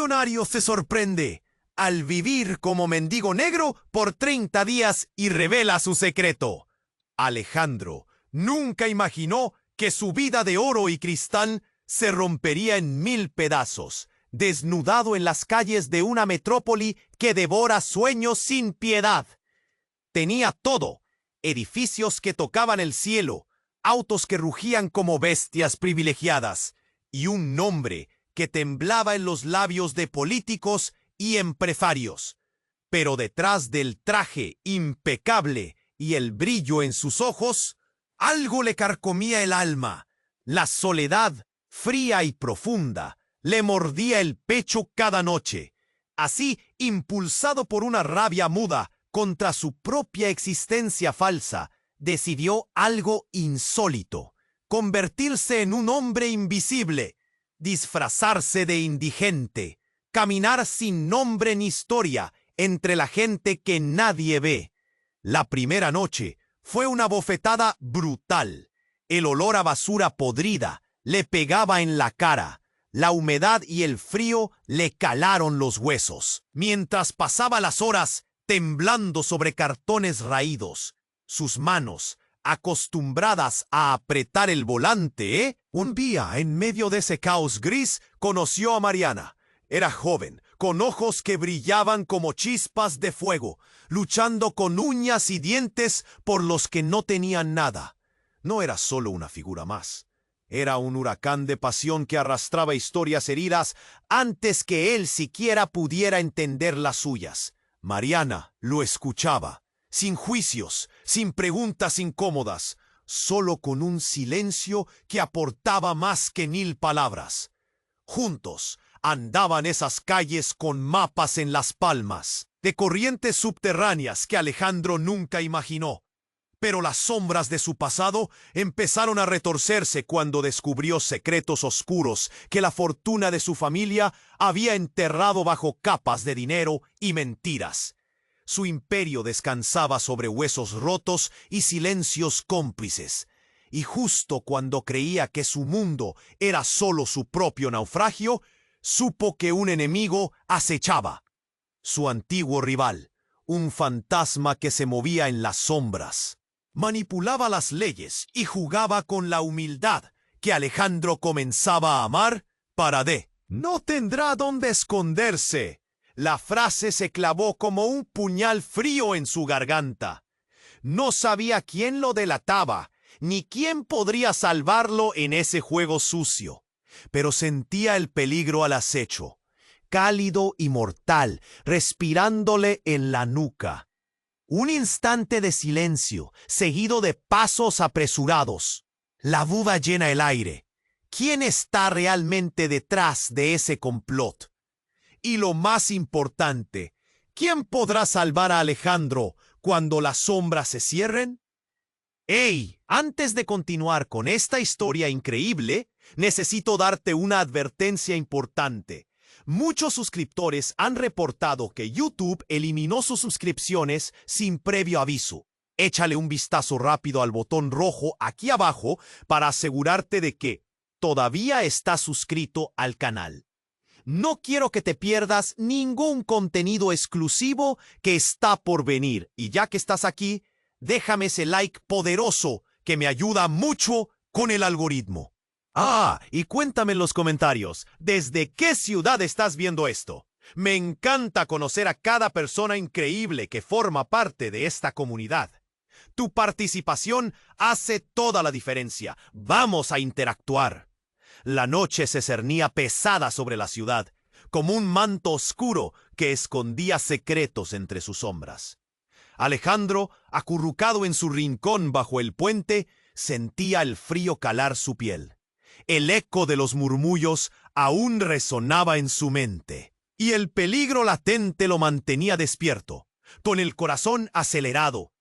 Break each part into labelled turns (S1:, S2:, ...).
S1: millonario se sorprende al vivir como mendigo negro por 30 días y revela su secreto. Alejandro nunca imaginó que su vida de oro y cristal se rompería en 1000 pedazos, desnudado en las calles de una metrópoli que devora sueños sin piedad. Tenía todo: edificios que tocaban el cielo, autos que rugían como bestias privilegiadas, y un nombre que temblaba en los labios de políticos y empresarios. Pero detrás del traje impecable y el brillo en sus ojos, algo le carcomía el alma. La soledad, fría y profunda, le mordía el pecho cada noche. Así, impulsado por una rabia muda contra su propia existencia falsa, decidió algo insólito: convertirse en un hombre invisible, disfrazarse de indigente, caminar sin nombre ni historia entre la gente que nadie ve. La primera noche fue una bofetada brutal. El olor a basura podrida le pegaba en la cara. La humedad y el frío le calaron los huesos, mientras pasaba las horas temblando sobre cartones raídos. Sus manos, acostumbradas a apretar el volante, Un día, en medio de ese caos gris, conoció a Mariana. Era joven, con ojos que brillaban como chispas de fuego, luchando con uñas y dientes por los que no tenían nada. No era solo una figura más. Era un huracán de pasión que arrastraba historias heridas antes que él siquiera pudiera entender las suyas. Mariana lo escuchaba, sin juicios, sin preguntas incómodas, solo con un silencio que aportaba más que 1000 palabras. Juntos andaban esas calles con mapas en las palmas, de corrientes subterráneas que Alejandro nunca imaginó. Pero las sombras de su pasado empezaron a retorcerse cuando descubrió secretos oscuros que la fortuna de su familia había enterrado bajo capas de dinero y mentiras. Su imperio descansaba sobre huesos rotos y silencios cómplices. Y justo cuando creía que su mundo era solo su propio naufragio, supo que un enemigo acechaba. Su antiguo rival, un fantasma que se movía en las sombras. Manipulaba las leyes y jugaba con la humildad que Alejandro comenzaba a amar para no tendrá dónde esconderse. La frase se clavó como un puñal frío en su garganta. No sabía quién lo delataba, ni quién podría salvarlo en ese juego sucio, pero sentía el peligro al acecho, cálido y mortal, respirándole en la nuca. Un instante de silencio, seguido de pasos apresurados. La duda llena el aire. ¿Quién está realmente detrás de ese complot? Y lo más importante, ¿quién podrá salvar a Alejandro cuando las sombras se cierren? ¡Ey! Antes de continuar con esta historia increíble, necesito darte una advertencia importante. Muchos suscriptores han reportado que YouTube eliminó sus suscripciones sin previo aviso. Échale un vistazo rápido al botón rojo aquí abajo para asegurarte de que todavía estás suscrito al canal. No quiero que te pierdas ningún contenido exclusivo que está por venir. Y ya que estás aquí, déjame ese like poderoso que me ayuda mucho con el algoritmo. Y cuéntame en los comentarios, ¿desde qué ciudad estás viendo esto? Me encanta conocer a cada persona increíble que forma parte de esta comunidad. Tu participación hace toda la diferencia. Vamos a interactuar. La noche se cernía pesada sobre la ciudad, como un manto oscuro que escondía secretos entre sus sombras. Alejandro, acurrucado en su rincón bajo el puente, sentía el frío calar su piel. El eco de los murmullos aún resonaba en su mente, y el peligro latente lo mantenía despierto, con el corazón acelerado.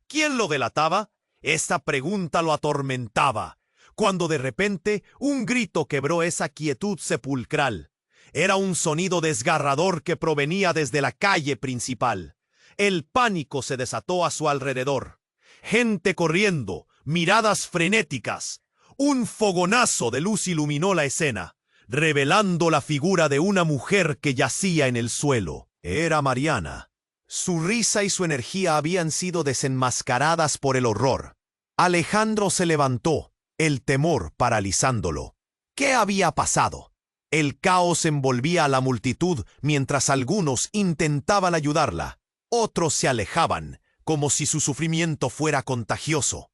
S1: ¿Quién lo delataba? Esta pregunta lo atormentaba, cuando de repente un grito quebró esa quietud sepulcral. Era un sonido desgarrador que provenía desde la calle principal. El pánico se desató a su alrededor. Gente corriendo, miradas frenéticas. Un fogonazo de luz iluminó la escena. revelando la figura de una mujer que yacía en el suelo. Era Mariana. Su risa y su energía habían sido desenmascaradas por el horror. Alejandro se levantó, el temor paralizándolo. ¿Qué había pasado? El caos envolvía a la multitud mientras algunos intentaban ayudarla. Otros se alejaban, como si su sufrimiento fuera contagioso.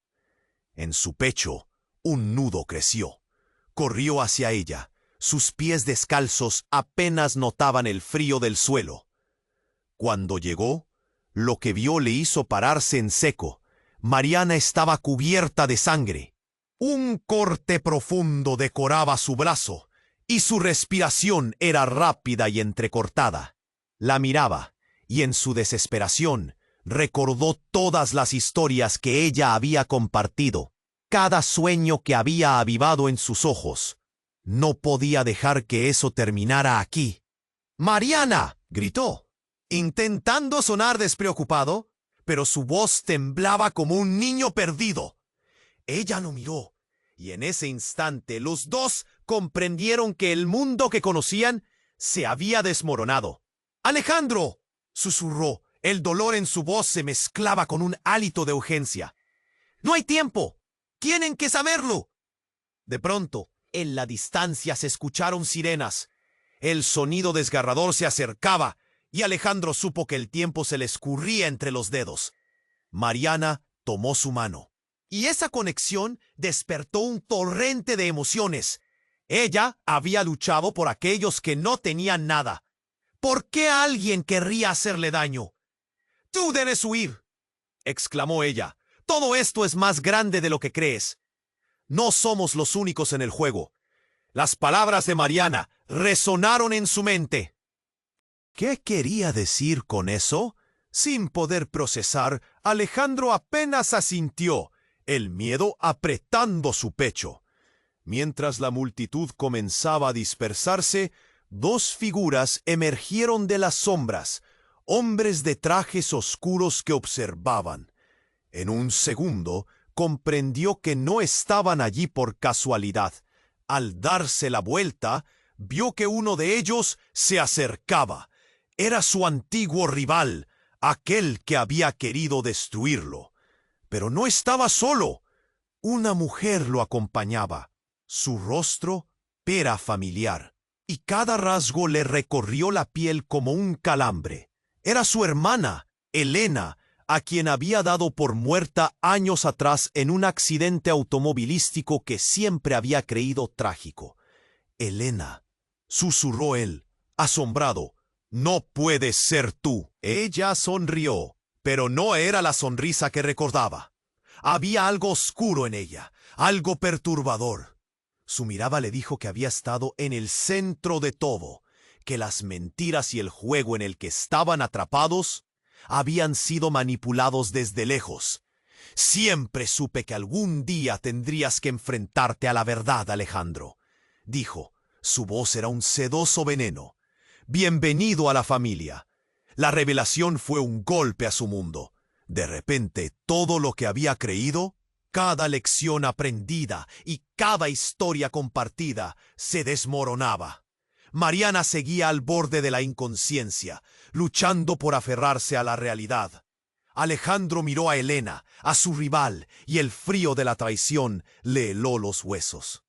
S1: En su pecho, un nudo creció. Corrió hacia ella. Sus pies descalzos apenas notaban el frío del suelo. Cuando llegó, lo que vio le hizo pararse en seco. Mariana estaba cubierta de sangre. Un corte profundo decoraba su brazo, y su respiración era rápida y entrecortada. La miraba, y en su desesperación recordó todas las historias que ella había compartido, cada sueño que había avivado en sus ojos. No podía dejar que eso terminara aquí. «¡Mariana!», gritó, intentando sonar despreocupado, pero su voz temblaba como un niño perdido. Ella lo miró, y en ese instante los dos comprendieron que el mundo que conocían se había desmoronado. «¡Alejandro!», susurró. El dolor en su voz se mezclaba con un hálito de urgencia. «¡No hay tiempo! ¡Tienen que saberlo!». De pronto, en la distancia se escucharon sirenas. El sonido desgarrador se acercaba, y Alejandro supo que el tiempo se le escurría entre los dedos. Mariana tomó su mano, y esa conexión despertó un torrente de emociones. Ella había luchado por aquellos que no tenían nada. ¿Por qué alguien querría hacerle daño? «¡Tú debes huir!», exclamó ella. «Todo esto es más grande de lo que crees. No somos los únicos en el juego». Las palabras de Mariana resonaron en su mente. ¿Qué quería decir con eso? Sin poder procesar, Alejandro apenas asintió, el miedo apretando su pecho. Mientras la multitud comenzaba a dispersarse, dos figuras emergieron de las sombras, hombres de trajes oscuros que observaban. En un segundo, comprendió que no estaban allí por casualidad. Al darse la vuelta, vio que uno de ellos se acercaba. Era su antiguo rival, aquel que había querido destruirlo. Pero no estaba solo. Una mujer lo acompañaba. Su rostro era familiar, y cada rasgo le recorrió la piel como un calambre. Era su hermana, Elena, a quien había dado por muerta años atrás en un accidente automovilístico que siempre había creído trágico. «Elena», susurró él, asombrado. «No puedes ser tú». Ella sonrió, pero no era la sonrisa que recordaba. Había algo oscuro en ella, algo perturbador. Su mirada le dijo que había estado en el centro de todo, que las mentiras y el juego en el que estaban atrapados habían sido manipulados desde lejos. «Siempre supe que algún día tendrías que enfrentarte a la verdad, Alejandro», dijo. Su voz era un sedoso veneno. «Bienvenido a la familia». La revelación fue un golpe a su mundo. De repente, todo lo que había creído, cada lección aprendida y cada historia compartida, se desmoronaba. Mariana seguía al borde de la inconsciencia, luchando por aferrarse a la realidad. Alejandro miró a Elena, a su rival, y el frío de la traición le heló los huesos.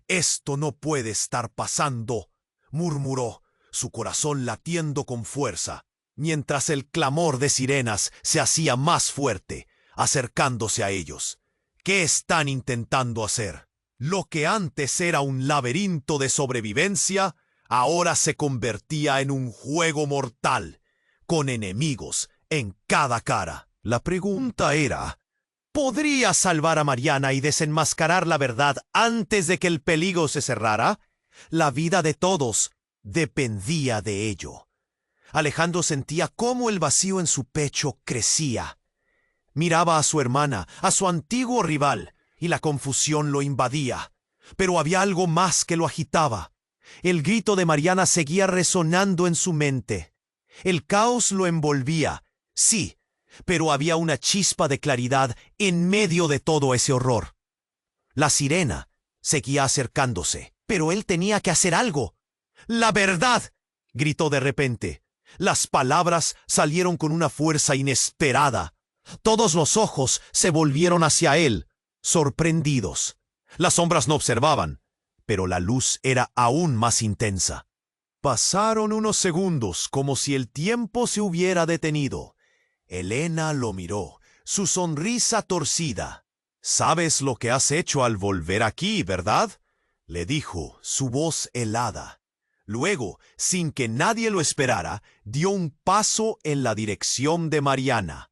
S1: «Esto no puede estar pasando», murmuró, su corazón latiendo con fuerza, mientras el clamor de sirenas se hacía más fuerte, acercándose a ellos. ¿Qué están intentando hacer? Lo que antes era un laberinto de sobrevivencia, ahora se convertía en un juego mortal, con enemigos en cada cara. La pregunta era, ¿podría salvar a Mariana y desenmascarar la verdad antes de que el peligro se cerrara? La vida de todos dependía de ello. Alejandro sentía cómo el vacío en su pecho crecía. Miraba a su hermana, a su antiguo rival, y la confusión lo invadía. Pero había algo más que lo agitaba. El grito de Mariana seguía resonando en su mente. El caos lo envolvía, sí, pero había una chispa de claridad en medio de todo ese horror. La sirena seguía acercándose, Pero él tenía que hacer algo. ¡La verdad!, gritó de repente. Las palabras salieron con una fuerza inesperada. Todos los ojos se volvieron hacia él, sorprendidos. Las sombras no observaban, pero la luz era aún más intensa. Pasaron unos segundos como si el tiempo se hubiera detenido. Elena lo miró, su sonrisa torcida. «¿Sabes lo que has hecho al volver aquí, verdad?», le dijo, su voz helada. Luego, sin que nadie lo esperara, dio un paso en la dirección de Mariana.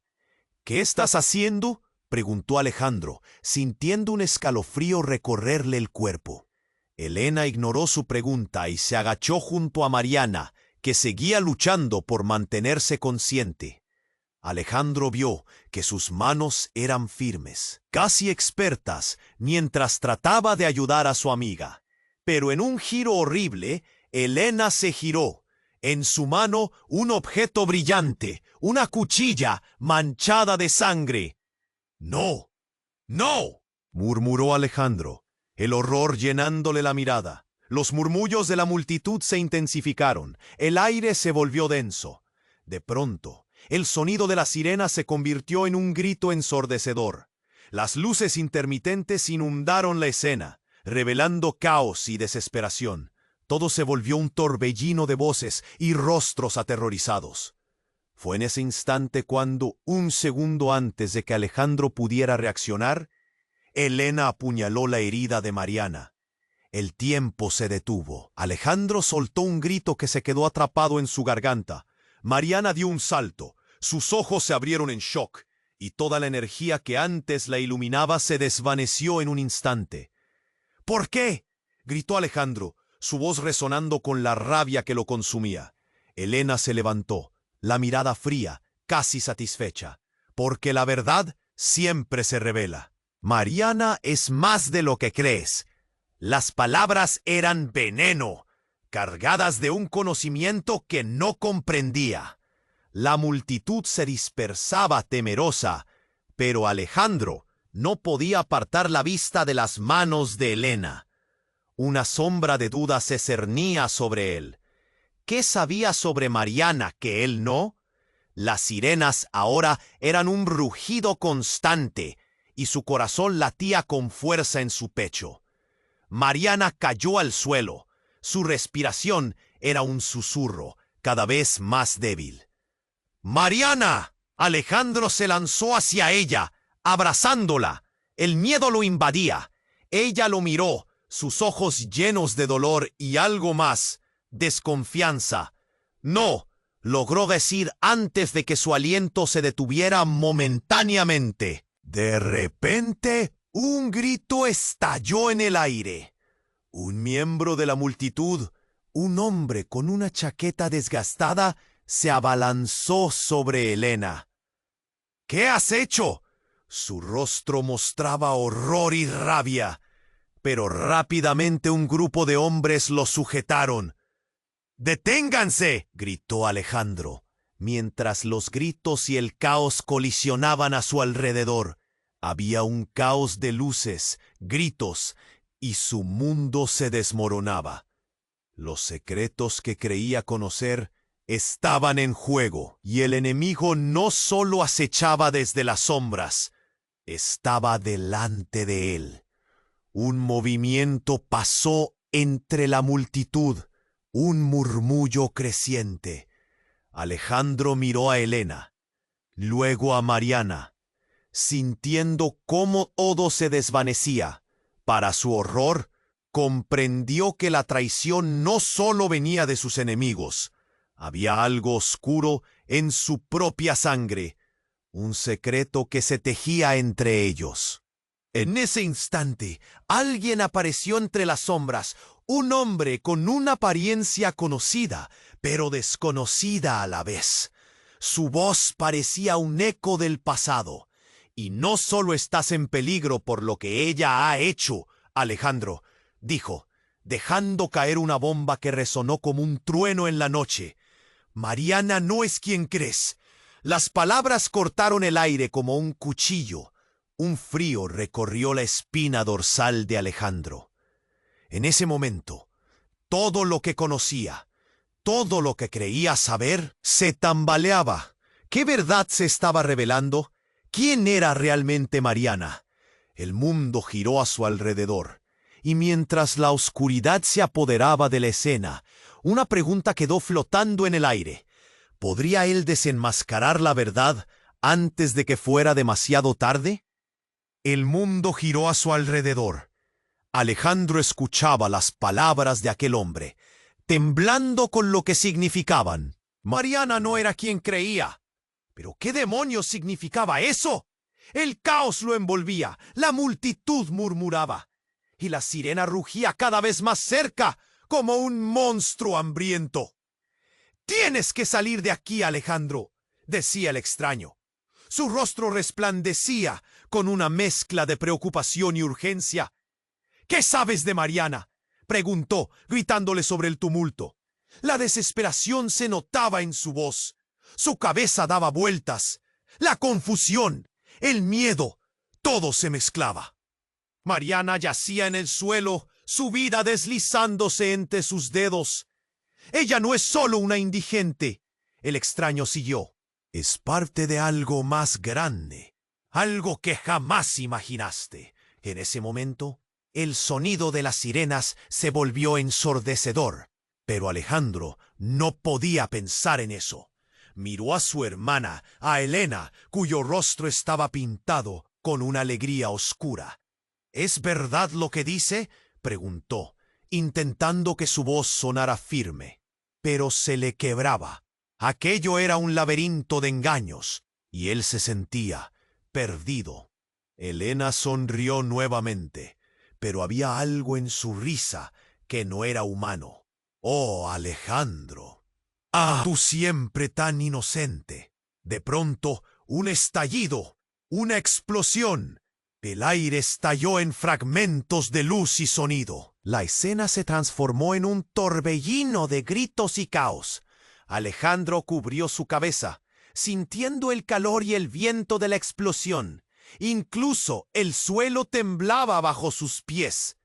S1: «¿Qué estás haciendo?», preguntó Alejandro, sintiendo un escalofrío recorrerle el cuerpo. Elena ignoró su pregunta y se agachó junto a Mariana, que seguía luchando por mantenerse consciente. Alejandro vio que sus manos eran firmes, casi expertas, mientras trataba de ayudar a su amiga. Pero en un giro horrible, Elena se giró. En su mano, un objeto brillante, una cuchilla manchada de sangre. «¡No! ¡No!», murmuró Alejandro, el horror llenándole la mirada. Los murmullos de la multitud se intensificaron. El aire se volvió denso. De pronto, el sonido de la sirena se convirtió en un grito ensordecedor. Las luces intermitentes inundaron la escena, revelando caos y desesperación. Todo se volvió un torbellino de voces y rostros aterrorizados. Fue en ese instante cuando, un segundo antes de que Alejandro pudiera reaccionar, Elena apuñaló la herida de Mariana. El tiempo se detuvo. Alejandro soltó un grito que se quedó atrapado en su garganta. Mariana dio un salto. Sus ojos se abrieron en shock, y toda la energía que antes la iluminaba se desvaneció en un instante. «¿Por qué?», gritó Alejandro, su voz resonando con la rabia que lo consumía. Elena se levantó, la mirada fría, casi satisfecha, porque la verdad siempre se revela. «Mariana es más de lo que crees». Las palabras eran veneno, cargadas de un conocimiento que no comprendía. La multitud se dispersaba temerosa, pero Alejandro no podía apartar la vista de las manos de Elena. Una sombra de duda se cernía sobre él. ¿Qué sabía sobre Mariana que él no? Las sirenas ahora eran un rugido constante, y su corazón latía con fuerza en su pecho. Mariana cayó al suelo. Su respiración era un susurro, cada vez más débil. «¡Mariana!». Alejandro se lanzó hacia ella, abrazándola. El miedo lo invadía. Ella lo miró, sus ojos llenos de dolor y algo más, desconfianza. «No», logró decir antes de que su aliento se detuviera momentáneamente. De repente, un grito estalló en el aire. Un miembro de la multitud, un hombre con una chaqueta desgastada, se abalanzó sobre Elena. «¿Qué has hecho?». Su rostro mostraba horror y rabia, pero rápidamente un grupo de hombres lo sujetaron. «¡Deténganse!», gritó Alejandro, mientras los gritos y el caos colisionaban a su alrededor. Había un caos de luces, gritos, y su mundo se desmoronaba. Los secretos que creía conocer estaban en juego, y el enemigo no solo acechaba desde las sombras, estaba delante de él. Un movimiento pasó entre la multitud, un murmullo creciente. Alejandro miró a Elena, luego a Mariana, sintiendo cómo todo se desvanecía. Para su horror, comprendió que la traición no solo venía de sus enemigos. Había algo oscuro en su propia sangre, un secreto que se tejía entre ellos. En ese instante, alguien apareció entre las sombras, un hombre con una apariencia conocida, pero desconocida a la vez. Su voz parecía un eco del pasado. «Y no solo estás en peligro por lo que ella ha hecho, Alejandro», dijo, dejando caer una bomba que resonó como un trueno en la noche. «Mariana no es quien crees». Las palabras cortaron el aire como un cuchillo. Un frío recorrió la espina dorsal de Alejandro. En ese momento, todo lo que conocía, todo lo que creía saber, se tambaleaba. ¿Qué verdad se estaba revelando? ¿Quién era realmente Mariana? El mundo giró a su alrededor, y mientras la oscuridad se apoderaba de la escena, una pregunta quedó flotando en el aire. ¿Podría él desenmascarar la verdad antes de que fuera demasiado tarde? El mundo giró a su alrededor. Alejandro escuchaba las palabras de aquel hombre, temblando con lo que significaban. Mariana no era quien creía. ¿Pero qué demonios significaba eso? El caos lo envolvía, la multitud murmuraba, y la sirena rugía cada vez más cerca, como un monstruo hambriento. «Tienes que salir de aquí, Alejandro», decía el extraño. Su rostro resplandecía con una mezcla de preocupación y urgencia. «¿Qué sabes de Mariana?», preguntó, gritándole sobre el tumulto. La desesperación se notaba en su voz. Su cabeza daba vueltas. La confusión, el miedo, todo se mezclaba. Mariana yacía en el suelo, su vida deslizándose entre sus dedos. «Ella no es solo una indigente», el extraño siguió. «Es parte de algo más grande, algo que jamás imaginaste». En ese momento, el sonido de las sirenas se volvió ensordecedor, pero Alejandro no podía pensar en eso. Miró a su hermana, a Helena, cuyo rostro estaba pintado con una alegría oscura. «¿Es verdad lo que dice?», preguntó, intentando que su voz sonara firme. Pero se le quebraba. Aquello era un laberinto de engaños, y él se sentía perdido. Helena sonrió nuevamente, pero había algo en su risa que no era humano. «Oh, Alejandro. ¡Ah, tú siempre tan inocente!». De pronto, un estallido, una explosión. El aire estalló en fragmentos de luz y sonido. La escena se transformó en un torbellino de gritos y caos. Alejandro cubrió su cabeza, sintiendo el calor y el viento de la explosión. Incluso el suelo temblaba bajo sus pies.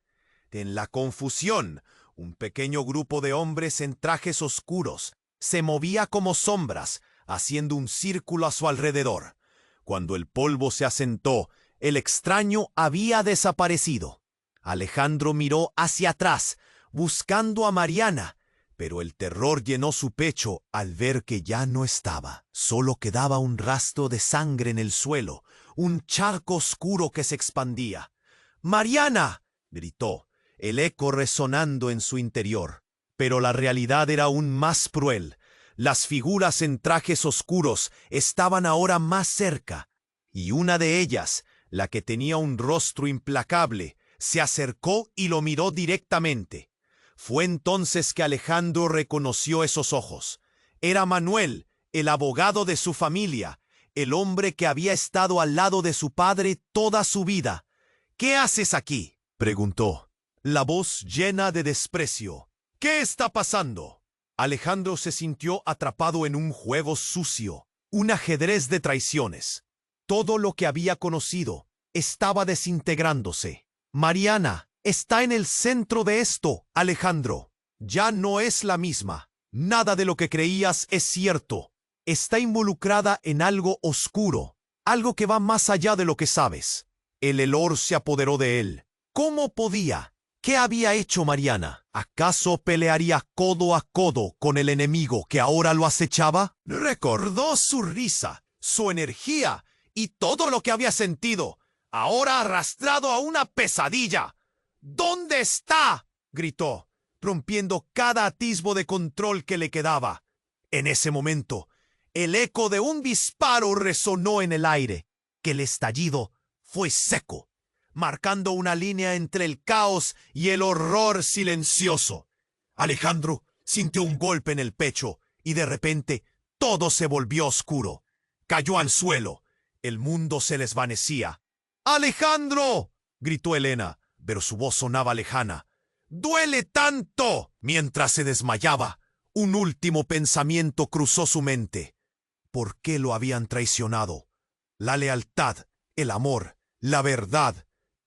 S1: En la confusión, un pequeño grupo de hombres en trajes oscuros se movía como sombras, haciendo un círculo a su alrededor. Cuando el polvo se asentó, el extraño había desaparecido. Alejandro miró hacia atrás, buscando a Mariana, pero el terror llenó su pecho al ver que ya no estaba. Solo quedaba un rastro de sangre en el suelo, un charco oscuro que se expandía. «¡Mariana!», gritó, el eco resonando en su interior. Pero la realidad era aún más cruel. Las figuras en trajes oscuros estaban ahora más cerca, y una de ellas, la que tenía un rostro implacable, se acercó y lo miró directamente. Fue entonces que Alejandro reconoció esos ojos. Era Manuel, el abogado de su familia, el hombre que había estado al lado de su padre toda su vida. «¿Qué haces aquí?», preguntó, la voz llena de desprecio. «¿Qué está pasando?». Alejandro se sintió atrapado en un juego sucio, un ajedrez de traiciones. Todo lo que había conocido estaba desintegrándose. «Mariana está en el centro de esto, Alejandro. Ya no es la misma. Nada de lo que creías es cierto. Está involucrada en algo oscuro, algo que va más allá de lo que sabes». El helor se apoderó de él. ¿Cómo podía? ¿Qué había hecho Mariana? ¿Acaso pelearía codo a codo con el enemigo que ahora lo acechaba? Recordó su risa, su energía y todo lo que había sentido, ahora arrastrado a una pesadilla. «¿Dónde está?», gritó, rompiendo cada atisbo de control que le quedaba. En ese momento, el eco de un disparo resonó en el aire, que el estallido fue seco, marcando una línea entre el caos y el horror silencioso. Alejandro sintió un golpe en el pecho y de repente todo se volvió oscuro. Cayó al suelo. El mundo se desvanecía. «¡Alejandro!», gritó Helena, pero su voz sonaba lejana. «¡Duele tanto!». Mientras se desmayaba, un último pensamiento cruzó su mente. ¿Por qué lo habían traicionado? La lealtad, el amor, la verdad,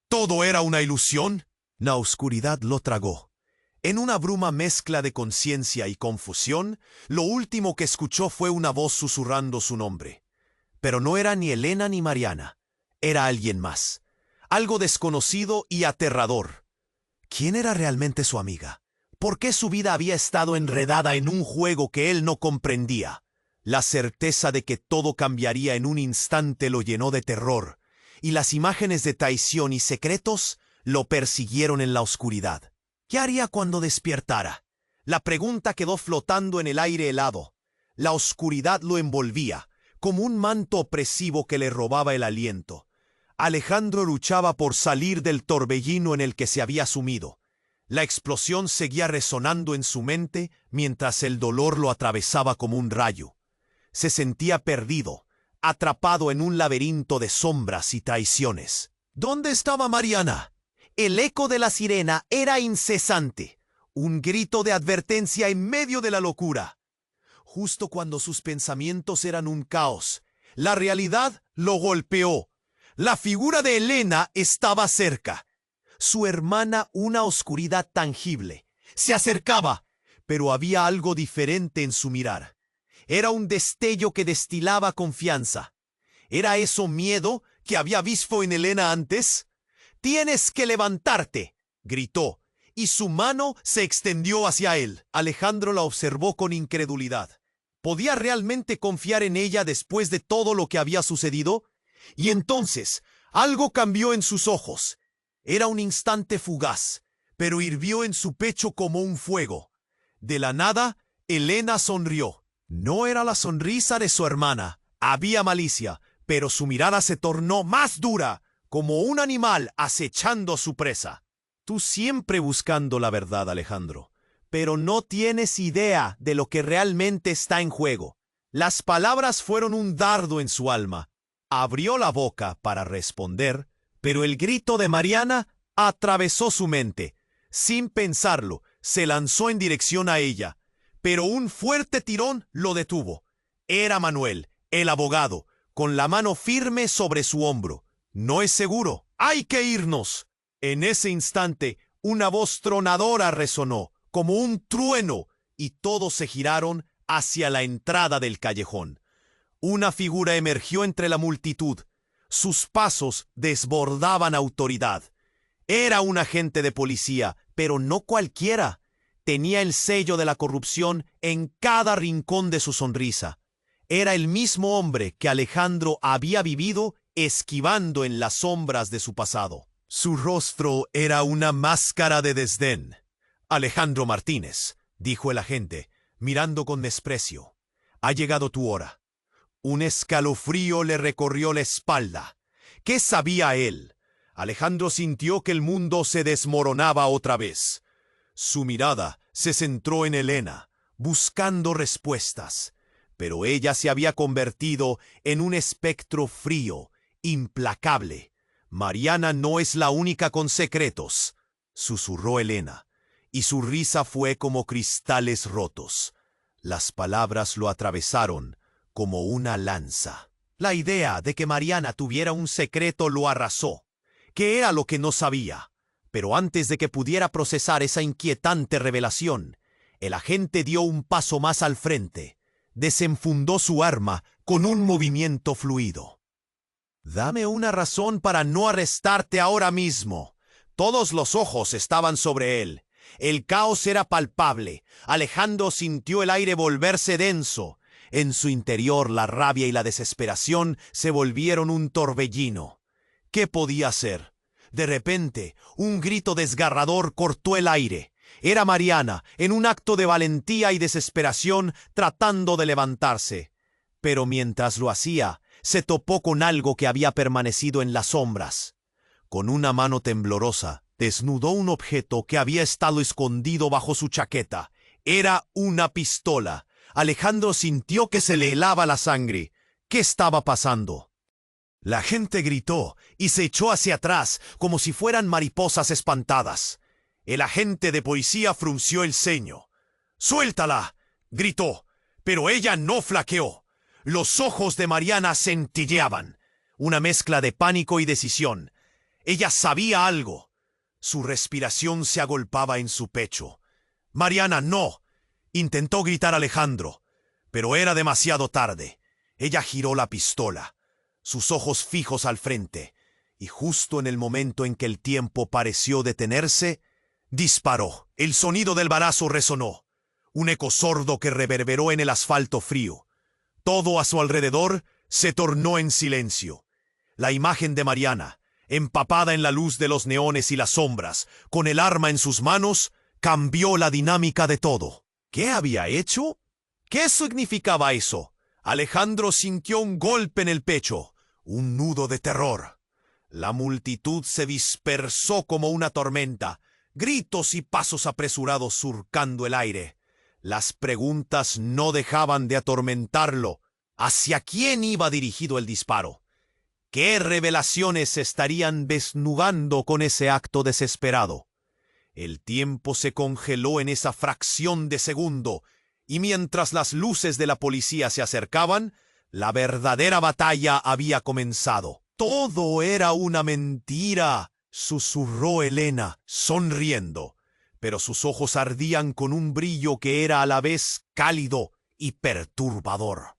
S1: ¿todo era una ilusión? La oscuridad lo tragó. En una bruma mezcla de conciencia y confusión, lo último que escuchó fue una voz susurrando su nombre. Pero no era ni Elena ni Mariana. Era alguien más. Algo desconocido y aterrador. ¿Quién era realmente su amiga? ¿Por qué su vida había estado enredada en un juego que él no comprendía? La certeza de que todo cambiaría en un instante lo llenó de terror, y las imágenes de traición y secretos lo persiguieron en la oscuridad. ¿Qué haría cuando despertara? La pregunta quedó flotando en el aire helado. La oscuridad lo envolvía, como un manto opresivo que le robaba el aliento. Alejandro luchaba por salir del torbellino en el que se había sumido. La explosión seguía resonando en su mente mientras el dolor lo atravesaba como un rayo. Se sentía perdido, atrapado en un laberinto de sombras y traiciones. ¿Dónde estaba Mariana? El eco de la sirena era incesante, un grito de advertencia en medio de la locura. Justo cuando sus pensamientos eran un caos, la realidad lo golpeó. La figura de Elena estaba cerca. Su hermana, una oscuridad tangible. Se acercaba, pero había algo diferente en su mirar. Era un destello que destilaba confianza. ¿Era eso miedo que había visto en Elena antes? «¡Tienes que levantarte!», gritó, y su mano se extendió hacia él. Alejandro la observó con incredulidad. ¿Podía realmente confiar en ella después de todo lo que había sucedido? Y entonces, algo cambió en sus ojos. Era un instante fugaz, pero hirvió en su pecho como un fuego. De la nada, Elena sonrió. No era la sonrisa de su hermana. Había malicia, pero su mirada se tornó más dura, como un animal acechando a su presa. Tú siempre buscando la verdad, Alejandro, pero no tienes idea de lo que realmente está en juego. Las palabras fueron un dardo en su alma. Abrió la boca para responder, pero el grito de Mariana atravesó su mente. Sin pensarlo, se lanzó en dirección a ella, pero un fuerte tirón lo detuvo. Era Manuel, el abogado, con la mano firme sobre su hombro. «No es seguro. ¡Hay que irnos!». En ese instante, una voz tronadora resonó, como un trueno, y todos se giraron hacia la entrada del callejón. Una figura emergió entre la multitud. Sus pasos desbordaban autoridad. Era un agente de policía, pero no cualquiera. Tenía el sello de la corrupción en cada rincón de su sonrisa. Era el mismo hombre que Alejandro había vivido esquivando en las sombras de su pasado. Su rostro era una máscara de desdén. «Alejandro Martínez», dijo el agente, mirando con desprecio, «ha llegado tu hora». Un escalofrío le recorrió la espalda. ¿Qué sabía él? Alejandro sintió que el mundo se desmoronaba otra vez. Su mirada se centró en Elena, buscando respuestas, pero ella se había convertido en un espectro frío, implacable. «Mariana no es la única con secretos», susurró Elena, y su risa fue como cristales rotos. Las palabras lo atravesaron como una lanza. La idea de que Mariana tuviera un secreto lo arrasó. ¿Qué era lo que no sabía? Pero antes de que pudiera procesar esa inquietante revelación, el agente dio un paso más al frente. Desenfundó su arma con un movimiento fluido. «Dame una razón para no arrestarte ahora mismo». Todos los ojos estaban sobre él. El caos era palpable. Alejandro sintió el aire volverse denso. En su interior la rabia y la desesperación se volvieron un torbellino. ¿Qué podía hacer? De repente, un grito desgarrador cortó el aire. Era Mariana, en un acto de valentía y desesperación, tratando de levantarse. Pero mientras lo hacía, se topó con algo que había permanecido en las sombras. Con una mano temblorosa, desnudó un objeto que había estado escondido bajo su chaqueta. Era una pistola. Alejandro sintió que se le helaba la sangre. ¿Qué estaba pasando? La gente gritó y se echó hacia atrás como si fueran mariposas espantadas. El agente de policía frunció el ceño. «¡Suéltala!», gritó, pero ella no flaqueó. Los ojos de Mariana centelleaban, una mezcla de pánico y decisión. Ella sabía algo. Su respiración se agolpaba en su pecho. «Mariana, no», intentó gritar Alejandro, pero era demasiado tarde. Ella giró la pistola, sus ojos fijos al frente, y justo en el momento en que el tiempo pareció detenerse, disparó. El sonido del balazo resonó, un eco sordo que reverberó en el asfalto frío. Todo a su alrededor se tornó en silencio. La imagen de Mariana, empapada en la luz de los neones y las sombras, con el arma en sus manos, cambió la dinámica de todo. ¿Qué había hecho? ¿Qué significaba eso? Alejandro sintió un golpe en el pecho, un nudo de terror. La multitud se dispersó como una tormenta, gritos y pasos apresurados surcando el aire. Las preguntas no dejaban de atormentarlo. ¿Hacia quién iba dirigido el disparo? ¿Qué revelaciones se estarían desnudando con ese acto desesperado? El tiempo se congeló en esa fracción de segundo, y mientras las luces de la policía se acercaban, la verdadera batalla había comenzado. «Todo era una mentira», susurró Elena, sonriendo, pero sus ojos ardían con un brillo que era a la vez cálido y perturbador.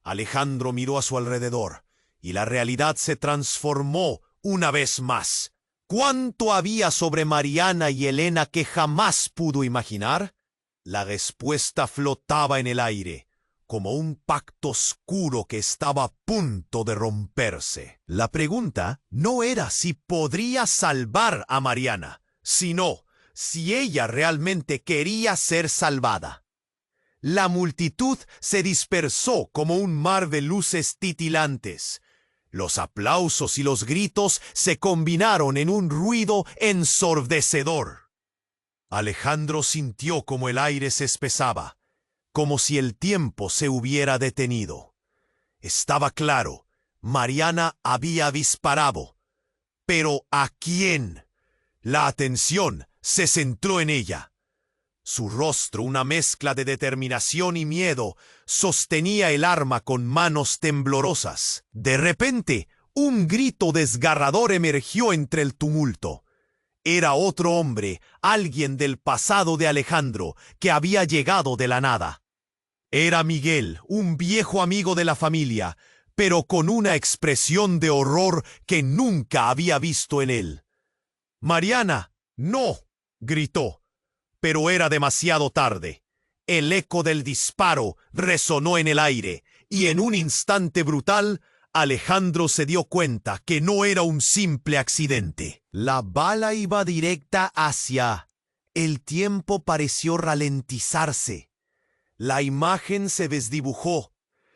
S1: Alejandro miró a su alrededor, y la realidad se transformó una vez más. ¿Cuánto había sobre Mariana y Elena que jamás pudo imaginar? La respuesta flotaba en el aire, como un pacto oscuro que estaba a punto de romperse. La pregunta no era si podría salvar a Mariana, sino si ella realmente quería ser salvada. La multitud se dispersó como un mar de luces titilantes. Los aplausos y los gritos se combinaron en un ruido ensordecedor. Alejandro sintió como el aire se espesaba, como si el tiempo se hubiera detenido. Estaba claro, Mariana había disparado. ¿Pero a quién? La atención se centró en ella. Su rostro, una mezcla de determinación y miedo, sostenía el arma con manos temblorosas. De repente, un grito desgarrador emergió entre el tumulto. Era otro hombre, alguien del pasado de Alejandro, que había llegado de la nada. Era Miguel, un viejo amigo de la familia, pero con una expresión de horror que nunca había visto en él. «Mariana, no», gritó, pero era demasiado tarde. El eco del disparo resonó en el aire, y en un instante brutal, Alejandro se dio cuenta que no era un simple accidente. La bala iba directa hacia... El tiempo pareció ralentizarse. La imagen se desdibujó.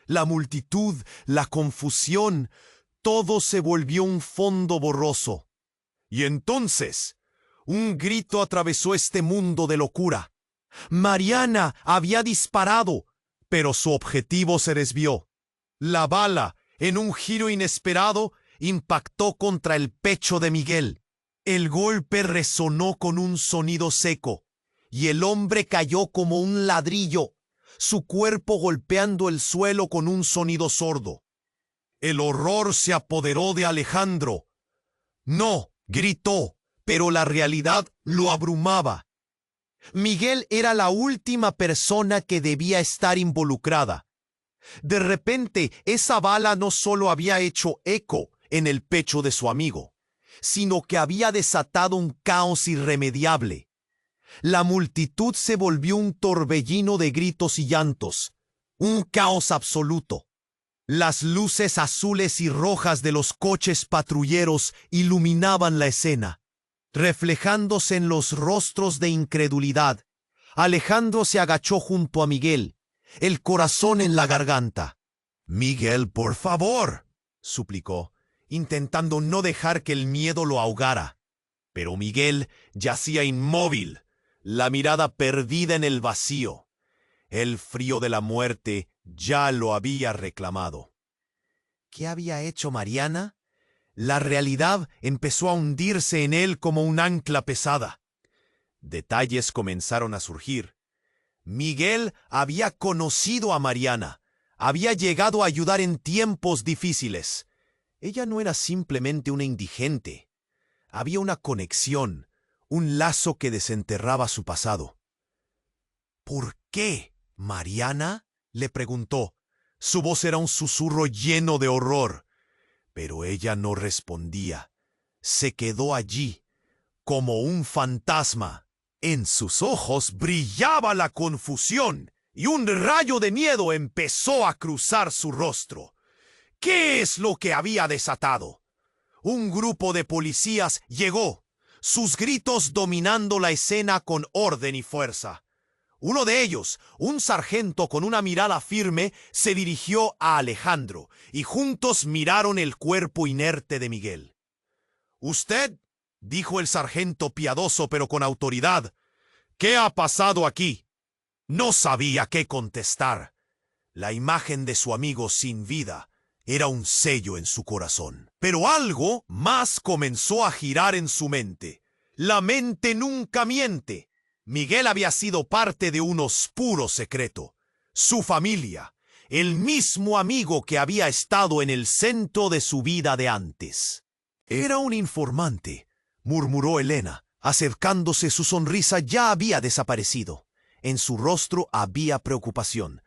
S1: La multitud, la confusión, todo se volvió un fondo borroso. Y entonces, un grito atravesó este mundo de locura. Mariana había disparado, pero su objetivo se desvió. La bala, en un giro inesperado, impactó contra el pecho de Miguel. El golpe resonó con un sonido seco, y el hombre cayó como un ladrillo, su cuerpo golpeando el suelo con un sonido sordo. El horror se apoderó de Alejandro. «No», gritó, pero la realidad lo abrumaba. Miguel era la última persona que debía estar involucrada. De repente, esa bala no solo había hecho eco en el pecho de su amigo, sino que había desatado un caos irremediable. La multitud se volvió un torbellino de gritos y llantos, un caos absoluto. Las luces azules y rojas de los coches patrulleros iluminaban la escena, reflejándose en los rostros de incredulidad. Alejandro se agachó junto a Miguel, el corazón en la garganta. «Miguel, por favor», suplicó, intentando no dejar que el miedo lo ahogara. Pero Miguel yacía inmóvil, la mirada perdida en el vacío. El frío de la muerte ya lo había reclamado. ¿Qué había hecho Mariana? La realidad empezó a hundirse en él como un ancla pesada. Detalles comenzaron a surgir. Miguel había conocido a Mariana, había llegado a ayudar en tiempos difíciles. Ella no era simplemente una indigente. Había una conexión, un lazo que desenterraba su pasado. ¿Por qué, Mariana?, le preguntó. Su voz era un susurro lleno de horror, pero ella no respondía. Se quedó allí, como un fantasma. En sus ojos brillaba la confusión y un rayo de miedo empezó a cruzar su rostro. ¿Qué es lo que había desatado? Un grupo de policías llegó, sus gritos dominando la escena con orden y fuerza. Uno de ellos, un sargento con una mirada firme, se dirigió a Alejandro y juntos miraron el cuerpo inerte de Miguel. «Usted», dijo el sargento piadoso pero con autoridad, «¿qué ha pasado aquí?» No sabía qué contestar. La imagen de su amigo sin vida era un sello en su corazón. Pero algo más comenzó a girar en su mente. La mente nunca miente. Miguel había sido parte de un oscuro secreto. Su familia, el mismo amigo que había estado en el centro de su vida de antes. «Era un informante», murmuró Elena, acercándose. Su sonrisa ya había desaparecido. En su rostro había preocupación.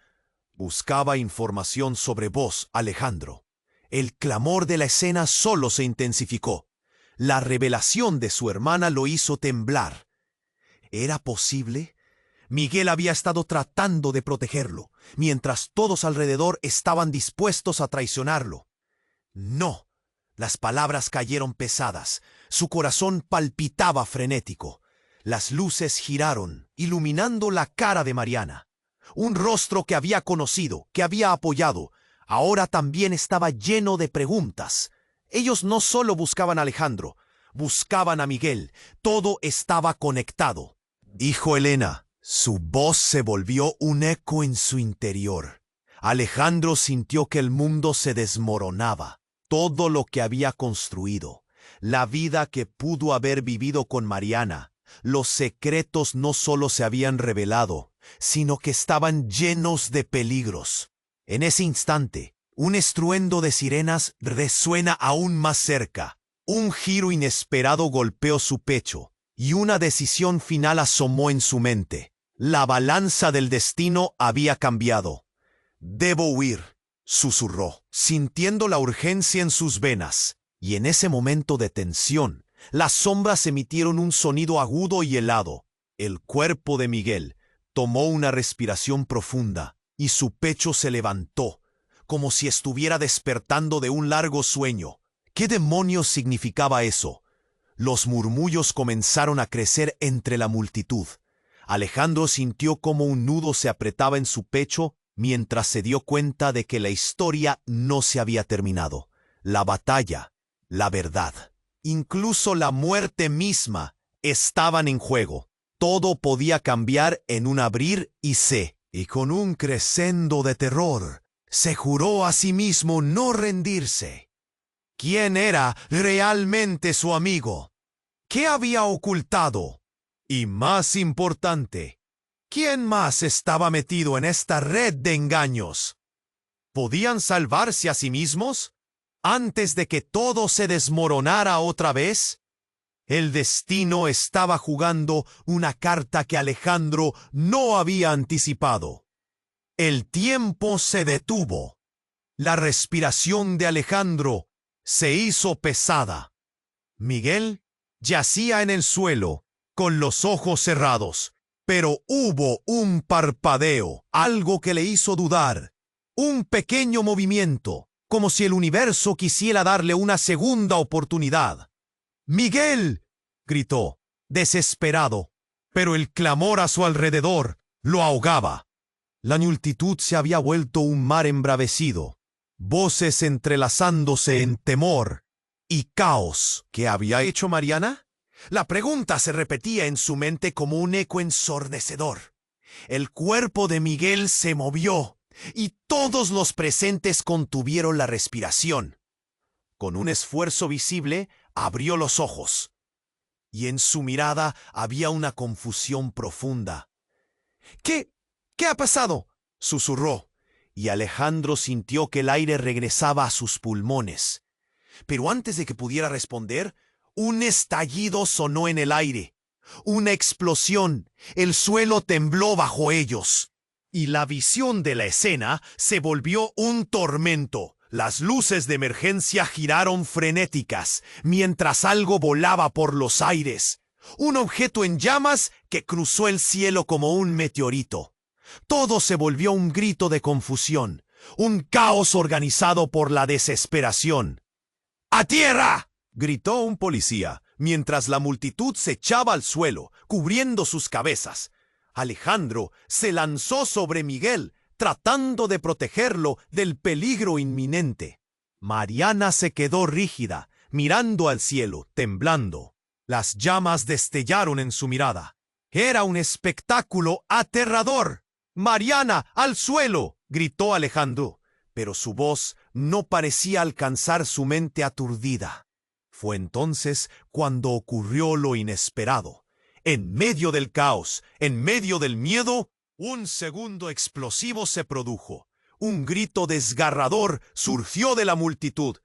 S1: Buscaba información sobre vos, Alejandro. El clamor de la escena solo se intensificó. La revelación de su hermana lo hizo temblar. ¿Era posible? Miguel había estado tratando de protegerlo, mientras todos alrededor estaban dispuestos a traicionarlo. No. Las palabras cayeron pesadas. Su corazón palpitaba frenético. Las luces giraron, iluminando la cara de Mariana. Un rostro que había conocido, que había apoyado, ahora también estaba lleno de preguntas. Ellos no solo buscaban a Alejandro, buscaban a Miguel. Todo estaba conectado. «Hijo Elena», su voz se volvió un eco en su interior. Alejandro sintió que el mundo se desmoronaba. Todo lo que había construido, la vida que pudo haber vivido con Mariana, los secretos no solo se habían revelado, sino que estaban llenos de peligros. En ese instante, un estruendo de sirenas resuena aún más cerca. Un giro inesperado golpeó su pecho, y una decisión final asomó en su mente. La balanza del destino había cambiado. «Debo huir», susurró, sintiendo la urgencia en sus venas. Y en ese momento de tensión, las sombras emitieron un sonido agudo y helado. El cuerpo de Miguel tomó una respiración profunda y su pecho se levantó, como si estuviera despertando de un largo sueño. ¿Qué demonios significaba eso? Los murmullos comenzaron a crecer entre la multitud. Alejandro sintió como un nudo se apretaba en su pecho mientras se dio cuenta de que la historia no se había terminado. La batalla, la verdad, incluso la muerte misma estaban en juego. Todo podía cambiar en un abrir y se. Y con un crescendo de terror, se juró a sí mismo no rendirse. ¿Quién era realmente su amigo? ¿Qué había ocultado? Y más importante, ¿quién más estaba metido en esta red de engaños? ¿Podían salvarse a sí mismos antes de que todo se desmoronara otra vez? El destino estaba jugando una carta que Alejandro no había anticipado. El tiempo se detuvo. La respiración de Alejandro se hizo pesada. Miguel yacía en el suelo, con los ojos cerrados, pero hubo un parpadeo, algo que le hizo dudar, un pequeño movimiento, como si el universo quisiera darle una segunda oportunidad. «¡Miguel!», gritó, desesperado, pero el clamor a su alrededor lo ahogaba. La multitud se había vuelto un mar embravecido, voces entrelazándose en temor y caos. ¿Qué había hecho Mariana? La pregunta se repetía en su mente como un eco ensordecedor. El cuerpo de Miguel se movió y todos los presentes contuvieron la respiración. Con un esfuerzo visible, abrió los ojos, y en su mirada había una confusión profunda. ¿Qué ha pasado?», susurró, y Alejandro sintió que el aire regresaba a sus pulmones. Pero antes de que pudiera responder, un estallido sonó en el aire. Una explosión. El suelo tembló bajo ellos. Y la visión de la escena se volvió un tormento. Las luces de emergencia giraron frenéticas, mientras algo volaba por los aires. Un objeto en llamas que cruzó el cielo como un meteorito. Todo se volvió un grito de confusión, un caos organizado por la desesperación. ¡A tierra!, gritó un policía, mientras la multitud se echaba al suelo, cubriendo sus cabezas. Alejandro se lanzó sobre Miguel, tratando de protegerlo del peligro inminente. Mariana se quedó rígida, mirando al cielo, temblando. Las llamas destellaron en su mirada. Era un espectáculo aterrador. ¡Mariana, al suelo!, gritó Alejandro, pero su voz no parecía alcanzar su mente aturdida. Fue entonces cuando ocurrió lo inesperado. En medio del caos, en medio del miedo, un segundo explosivo se produjo. Un grito desgarrador surgió de la multitud.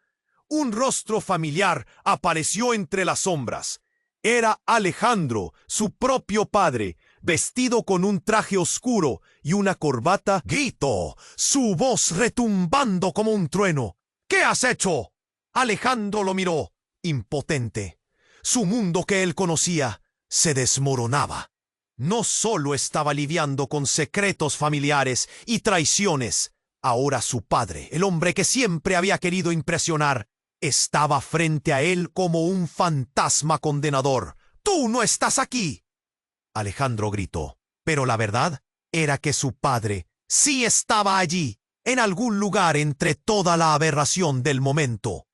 S1: Un rostro familiar apareció entre las sombras. Era Alejandro, su propio padre, vestido con un traje oscuro y una corbata. Gritó, su voz retumbando como un trueno. ¿Qué has hecho? Alejandro lo miró, impotente. Su mundo que él conocía se desmoronaba. No solo estaba lidiando con secretos familiares y traiciones. Ahora su padre, el hombre que siempre había querido impresionar, estaba frente a él como un fantasma condenador. ¡Tú no estás aquí!, Alejandro gritó. Pero la verdad era que su padre sí estaba allí, en algún lugar entre toda la aberración del momento.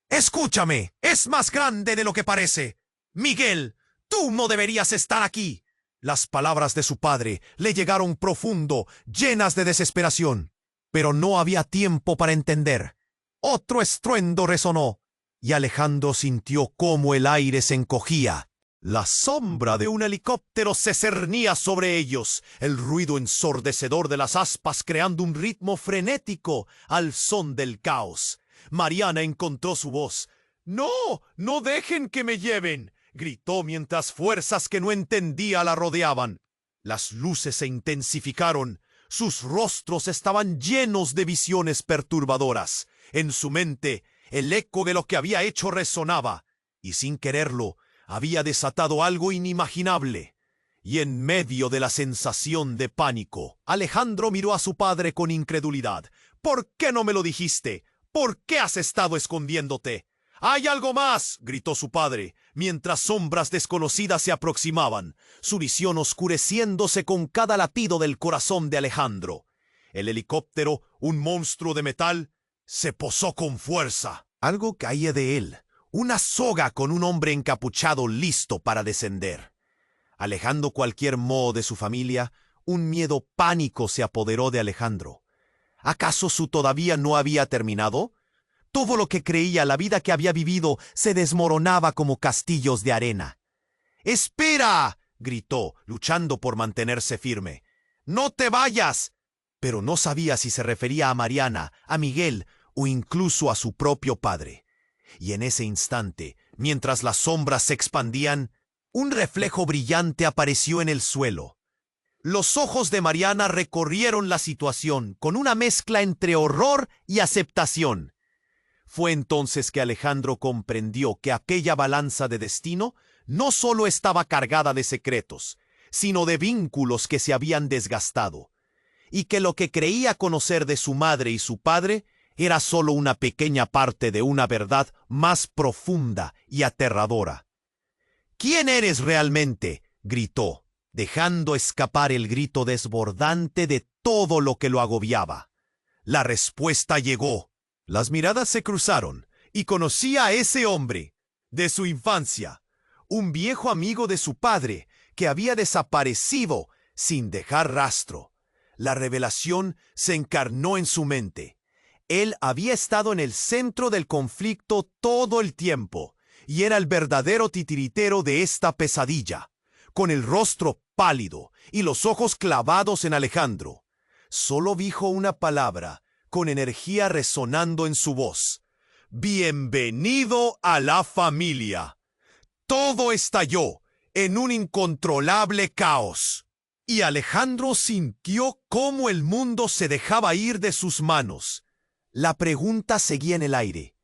S1: ¡Escúchame! Es más grande de lo que parece. Miguel, tú no deberías estar aquí. Las palabras de su padre le llegaron profundo, llenas de desesperación. Pero no había tiempo para entender. Otro estruendo resonó, y Alejandro sintió cómo el aire se encogía. La sombra de un helicóptero se cernía sobre ellos, el ruido ensordecedor de las aspas creando un ritmo frenético al son del caos. Mariana encontró su voz. ¡No! ¡No dejen que me lleven!, gritó mientras fuerzas que no entendía la rodeaban. Las luces se intensificaron. Sus rostros estaban llenos de visiones perturbadoras. En su mente, el eco de lo que había hecho resonaba, y sin quererlo, había desatado algo inimaginable. Y en medio de la sensación de pánico, Alejandro miró a su padre con incredulidad. ¿Por qué no me lo dijiste? ¿Por qué has estado escondiéndote? ¡Hay algo más!, gritó su padre, mientras sombras desconocidas se aproximaban, su visión oscureciéndose con cada latido del corazón de Alejandro. El helicóptero, un monstruo de metal, se posó con fuerza. Algo caía de él, una soga con un hombre encapuchado listo para descender. Alejando cualquier moho de su familia, un miedo pánico se apoderó de Alejandro. ¿Acaso su todavía no había terminado? Todo lo que creía, la vida que había vivido, se desmoronaba como castillos de arena. ¡Espera!, gritó, luchando por mantenerse firme. ¡No te vayas! Pero no sabía si se refería a Mariana, a Miguel o incluso a su propio padre. Y en ese instante, mientras las sombras se expandían, un reflejo brillante apareció en el suelo. Los ojos de Mariana recorrieron la situación con una mezcla entre horror y aceptación. Fue entonces que Alejandro comprendió que aquella balanza de destino no solo estaba cargada de secretos, sino de vínculos que se habían desgastado, y que lo que creía conocer de su madre y su padre era solo una pequeña parte de una verdad más profunda y aterradora. ¿Quién eres realmente?, gritó, dejando escapar el grito desbordante de todo lo que lo agobiaba. La respuesta llegó. Las miradas se cruzaron, y conocí a ese hombre, de su infancia, un viejo amigo de su padre, que había desaparecido sin dejar rastro. La revelación se encarnó en su mente. Él había estado en el centro del conflicto todo el tiempo, y era el verdadero titiritero de esta pesadilla, con el rostro pálido y los ojos clavados en Alejandro. Solo dijo una palabra, con energía resonando en su voz. ¡Bienvenido a la familia! Todo estalló. en un incontrolable caos. Y Alejandro sintió cómo el mundo se dejaba ir de sus manos. La pregunta seguía en el aire.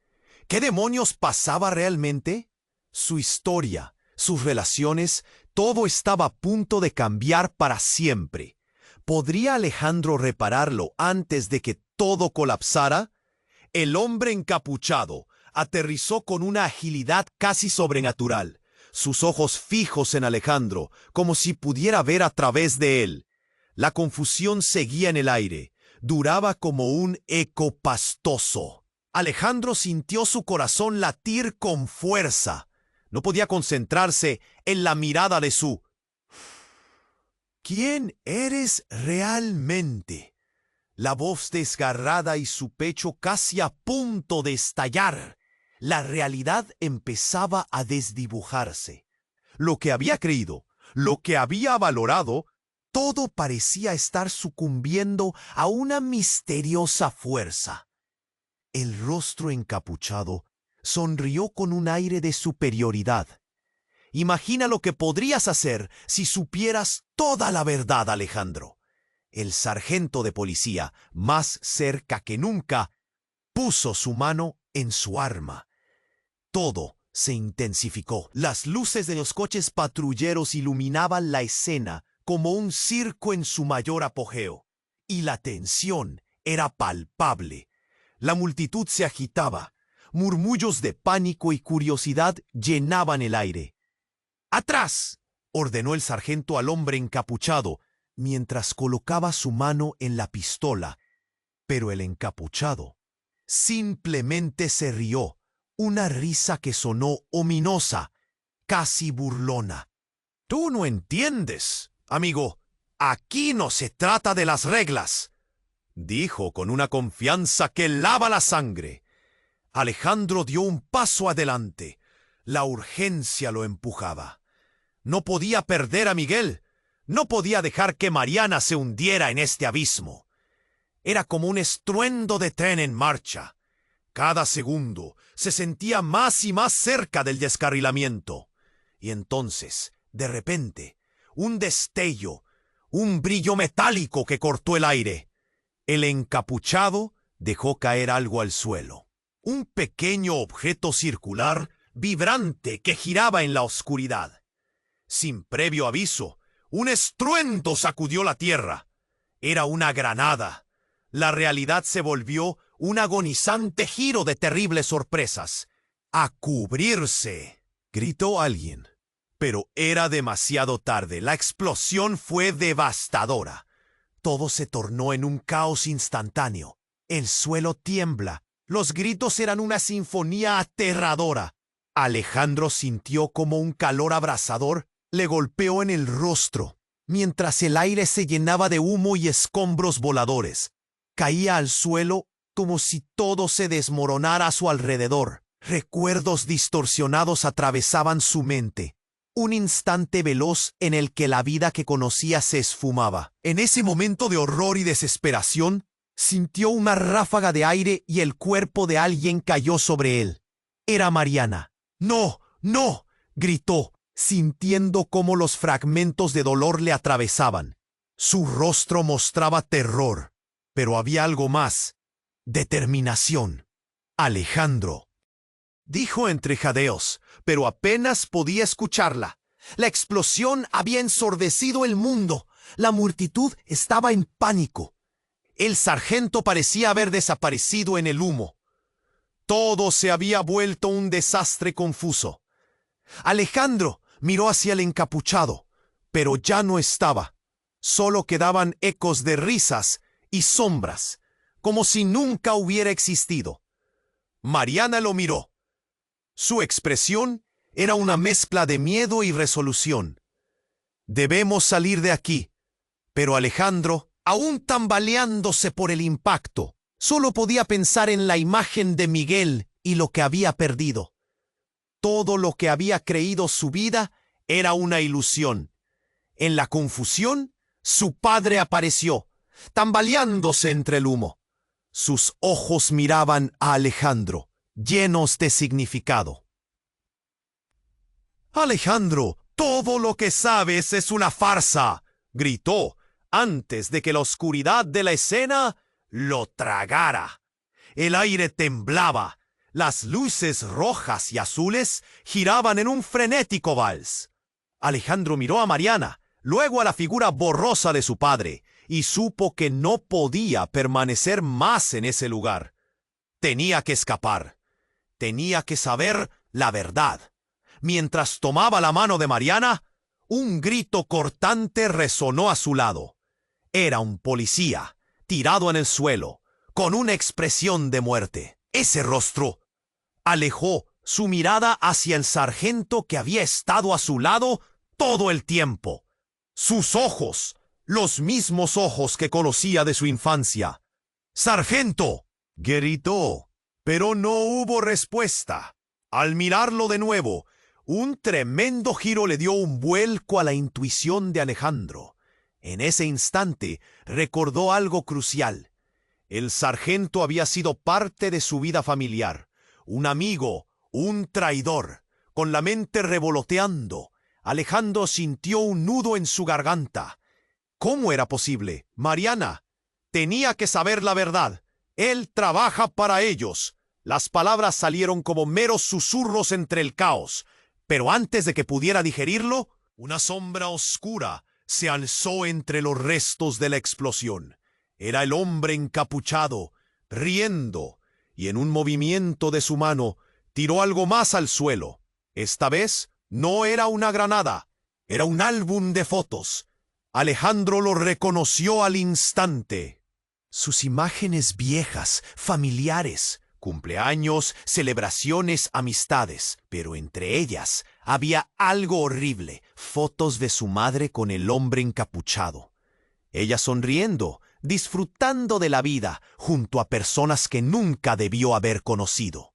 S1: ¿Qué demonios pasaba realmente? Su historia, sus relaciones, todo estaba a punto de cambiar para siempre. ¿Podría Alejandro repararlo antes de que todo colapsara? El hombre encapuchado aterrizó con una agilidad casi sobrenatural, sus ojos fijos en Alejandro, como si pudiera ver a través de él. La confusión seguía en el aire, duraba como un eco pastoso. Alejandro sintió su corazón latir con fuerza. No podía concentrarse en la mirada de su... ¿Quién eres realmente? La voz desgarrada y su pecho casi a punto de estallar. La realidad empezaba a desdibujarse. Lo que había creído, lo que había valorado, todo parecía estar sucumbiendo a una misteriosa fuerza. El rostro encapuchado sonrió con un aire de superioridad. Imagina lo que podrías hacer si supieras toda la verdad, Alejandro. El sargento de policía, más cerca que nunca, puso su mano en su arma. Todo se intensificó. Las luces de los coches patrulleros iluminaban la escena como un circo en su mayor apogeo. Y la tensión era palpable. La multitud se agitaba. Murmullos de pánico y curiosidad llenaban el aire. ¡Atrás!, ordenó el sargento al hombre encapuchado, mientras colocaba su mano en la pistola. Pero el encapuchado simplemente se rió, una risa que sonó ominosa, casi burlona. «Tú no entiendes, amigo. Aquí no se trata de las reglas», dijo con una confianza que helaba la sangre. Alejandro dio un paso adelante. La urgencia lo empujaba. No podía perder a Miguel. No podía dejar que Mariana se hundiera en este abismo. Era como un estruendo de tren en marcha. Cada segundo se sentía más y más cerca del descarrilamiento. Y entonces, de repente, un destello, un brillo metálico que cortó el aire. El encapuchado dejó caer algo al suelo. Un pequeño objeto circular, vibrante, que giraba en la oscuridad. Sin previo aviso, un estruendo sacudió la tierra. Era una granada. La realidad se volvió un agonizante giro de terribles sorpresas. ¡A cubrirse!, gritó alguien. Pero era demasiado tarde. La explosión fue devastadora. Todo se tornó en un caos instantáneo. El suelo tiembla. Los gritos eran una sinfonía aterradora. Alejandro sintió como un calor abrasador le golpeó en el rostro, mientras el aire se llenaba de humo y escombros voladores. Caía al suelo como si todo se desmoronara a su alrededor. Recuerdos distorsionados atravesaban su mente. Un instante veloz en el que la vida que conocía se esfumaba. En ese momento de horror y desesperación, sintió una ráfaga de aire y el cuerpo de alguien cayó sobre él. Era Mariana. «¡No! ¡No!», gritó, sintiendo cómo los fragmentos de dolor le atravesaban. Su rostro mostraba terror, pero había algo más: determinación. «Alejandro», dijo entre jadeos, pero apenas podía escucharla. La explosión había ensordecido el mundo. La multitud estaba en pánico. El sargento parecía haber desaparecido en el humo. Todo se había vuelto un desastre confuso. Alejandro miró hacia el encapuchado, pero ya no estaba. Solo quedaban ecos de risas y sombras, como si nunca hubiera existido. Mariana lo miró. Su expresión era una mezcla de miedo y resolución. «Debemos salir de aquí». Pero Alejandro, aún tambaleándose por el impacto, solo podía pensar en la imagen de Miguel y lo que había perdido. Todo lo que había creído su vida era una ilusión. En la confusión, su padre apareció, tambaleándose entre el humo. Sus ojos miraban a Alejandro, llenos de significado. «Alejandro, «Todo lo que sabes es una farsa», gritó, antes de que la oscuridad de la escena lo tragara. El aire temblaba, las luces rojas y azules giraban en un frenético vals. Alejandro miró a Mariana, luego a la figura borrosa de su padre, y supo que no podía permanecer más en ese lugar. Tenía que escapar. Tenía que saber la verdad. Mientras tomaba la mano de Mariana, un grito cortante resonó a su lado. Era un policía, tirado en el suelo, con una expresión de muerte. Ese rostro alejó su mirada hacia el sargento que había estado a su lado todo el tiempo. Sus ojos, los mismos ojos que conocía de su infancia. «¡Sargento!», gritó, pero no hubo respuesta. Al mirarlo de nuevo, un tremendo giro le dio un vuelco a la intuición de Alejandro. En ese instante recordó algo crucial. El sargento había sido parte de su vida familiar, un amigo, un traidor. Con la mente revoloteando, Alejandro sintió un nudo en su garganta. ¿Cómo era posible? Mariana tenía que saber la verdad. Él trabaja para ellos. Las palabras salieron como meros susurros entre el caos, pero antes de que pudiera digerirlo, una sombra oscura se alzó entre los restos de la explosión. Era el hombre encapuchado, riendo, y en un movimiento de su mano tiró algo más al suelo. Esta vez no era una granada, era un álbum de fotos. Alejandro lo reconoció al instante. Sus imágenes viejas, familiares, cumpleaños, celebraciones, amistades, pero entre ellas había algo horrible, fotos de su madre con el hombre encapuchado. Ella sonriendo, disfrutando de la vida junto a personas que nunca debió haber conocido.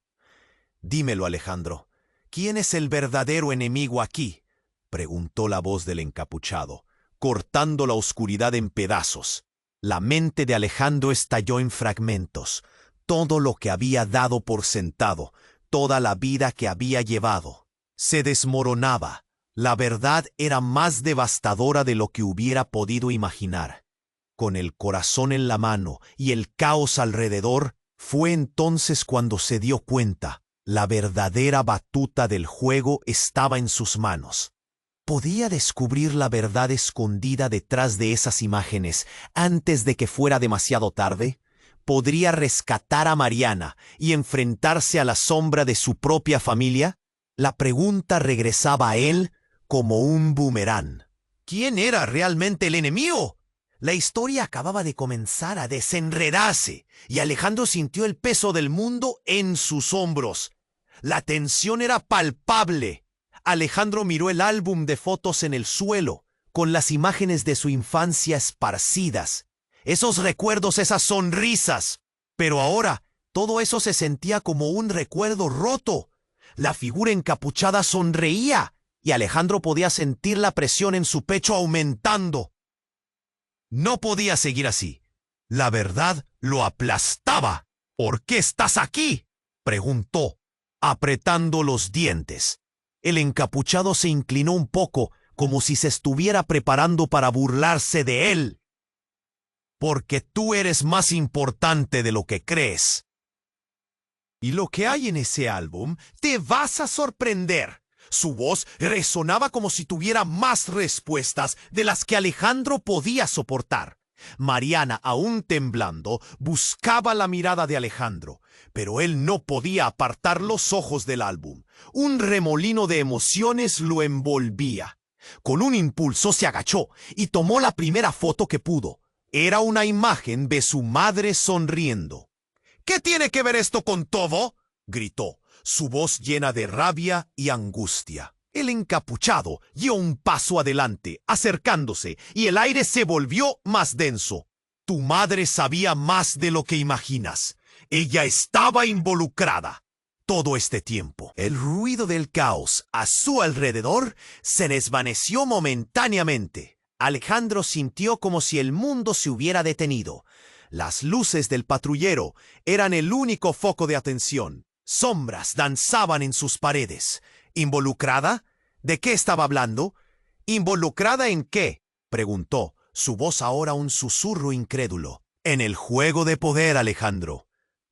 S1: «Dímelo, Alejandro, ¿quién es el verdadero enemigo aquí?», preguntó la voz del encapuchado, cortando la oscuridad en pedazos. La mente de Alejandro estalló en fragmentos. Todo lo que había dado por sentado, toda la vida que había llevado, se desmoronaba. La verdad era más devastadora de lo que hubiera podido imaginar. Con el corazón en la mano y el caos alrededor, fue entonces cuando se dio cuenta. La verdadera batuta del juego estaba en sus manos. Podía descubrir la verdad escondida detrás de esas imágenes antes de que fuera demasiado tarde. ¿Podría rescatar a Mariana y enfrentarse a la sombra de su propia familia? La pregunta regresaba a él como un boomerang. ¿Quién era realmente el enemigo? La historia acababa de comenzar a desenredarse y Alejandro sintió el peso del mundo en sus hombros. La tensión era palpable. Alejandro miró el álbum de fotos en el suelo, con las imágenes de su infancia esparcidas. Esos recuerdos, esas sonrisas. Pero ahora, todo eso se sentía como un recuerdo roto. La figura encapuchada sonreía, y Alejandro podía sentir la presión en su pecho aumentando. No podía seguir así. La verdad lo aplastaba. «¿Por qué estás aquí?», preguntó, apretando los dientes. El encapuchado se inclinó un poco, como si se estuviera preparando para burlarse de él. «Porque tú eres más importante de lo que crees. Y lo que hay en ese álbum, te vas a sorprender». Su voz resonaba como si tuviera más respuestas de las que Alejandro podía soportar. Mariana, aún temblando, buscaba la mirada de Alejandro, pero él no podía apartar los ojos del álbum. Un remolino de emociones lo envolvía. Con un impulso se agachó y tomó la primera foto que pudo. Era una imagen de su madre sonriendo. «¿Qué tiene que ver esto con todo?», gritó, su voz llena de rabia y angustia. El encapuchado dio un paso adelante, acercándose, y el aire se volvió más denso. «Tu madre sabía más de lo que imaginas. Ella estaba involucrada todo este tiempo». El ruido del caos a su alrededor se desvaneció momentáneamente. Alejandro sintió como si el mundo se hubiera detenido. Las luces del patrullero eran el único foco de atención. Sombras danzaban en sus paredes. ¿Involucrada? ¿De qué estaba hablando? ¿Involucrada en qué?, preguntó, su voz ahora un susurro incrédulo. En el juego de poder, Alejandro.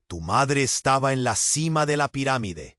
S1: Tu madre estaba en la cima de la pirámide,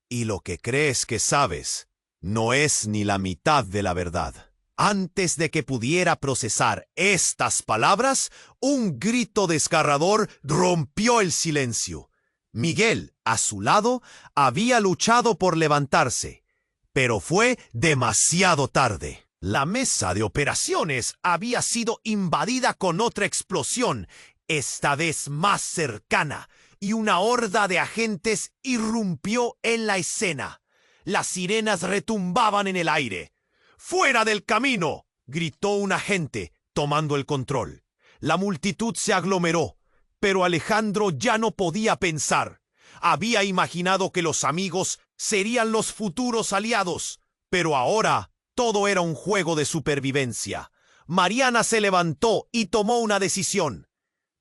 S1: y lo que crees que sabes no es ni la mitad de la verdad. Antes de que pudiera procesar estas palabras, un grito desgarrador rompió el silencio. Miguel, a su lado, había luchado por levantarse, pero fue demasiado tarde. La mesa de operaciones había sido invadida con otra explosión, esta vez más cercana, y una horda de agentes irrumpió en la escena. Las sirenas retumbaban en el aire. ¡Fuera del camino!, gritó un agente, tomando el control. La multitud se aglomeró, pero Alejandro ya no podía pensar. Había imaginado que los amigos serían los futuros aliados, pero ahora todo era un juego de supervivencia. Mariana se levantó y tomó una decisión.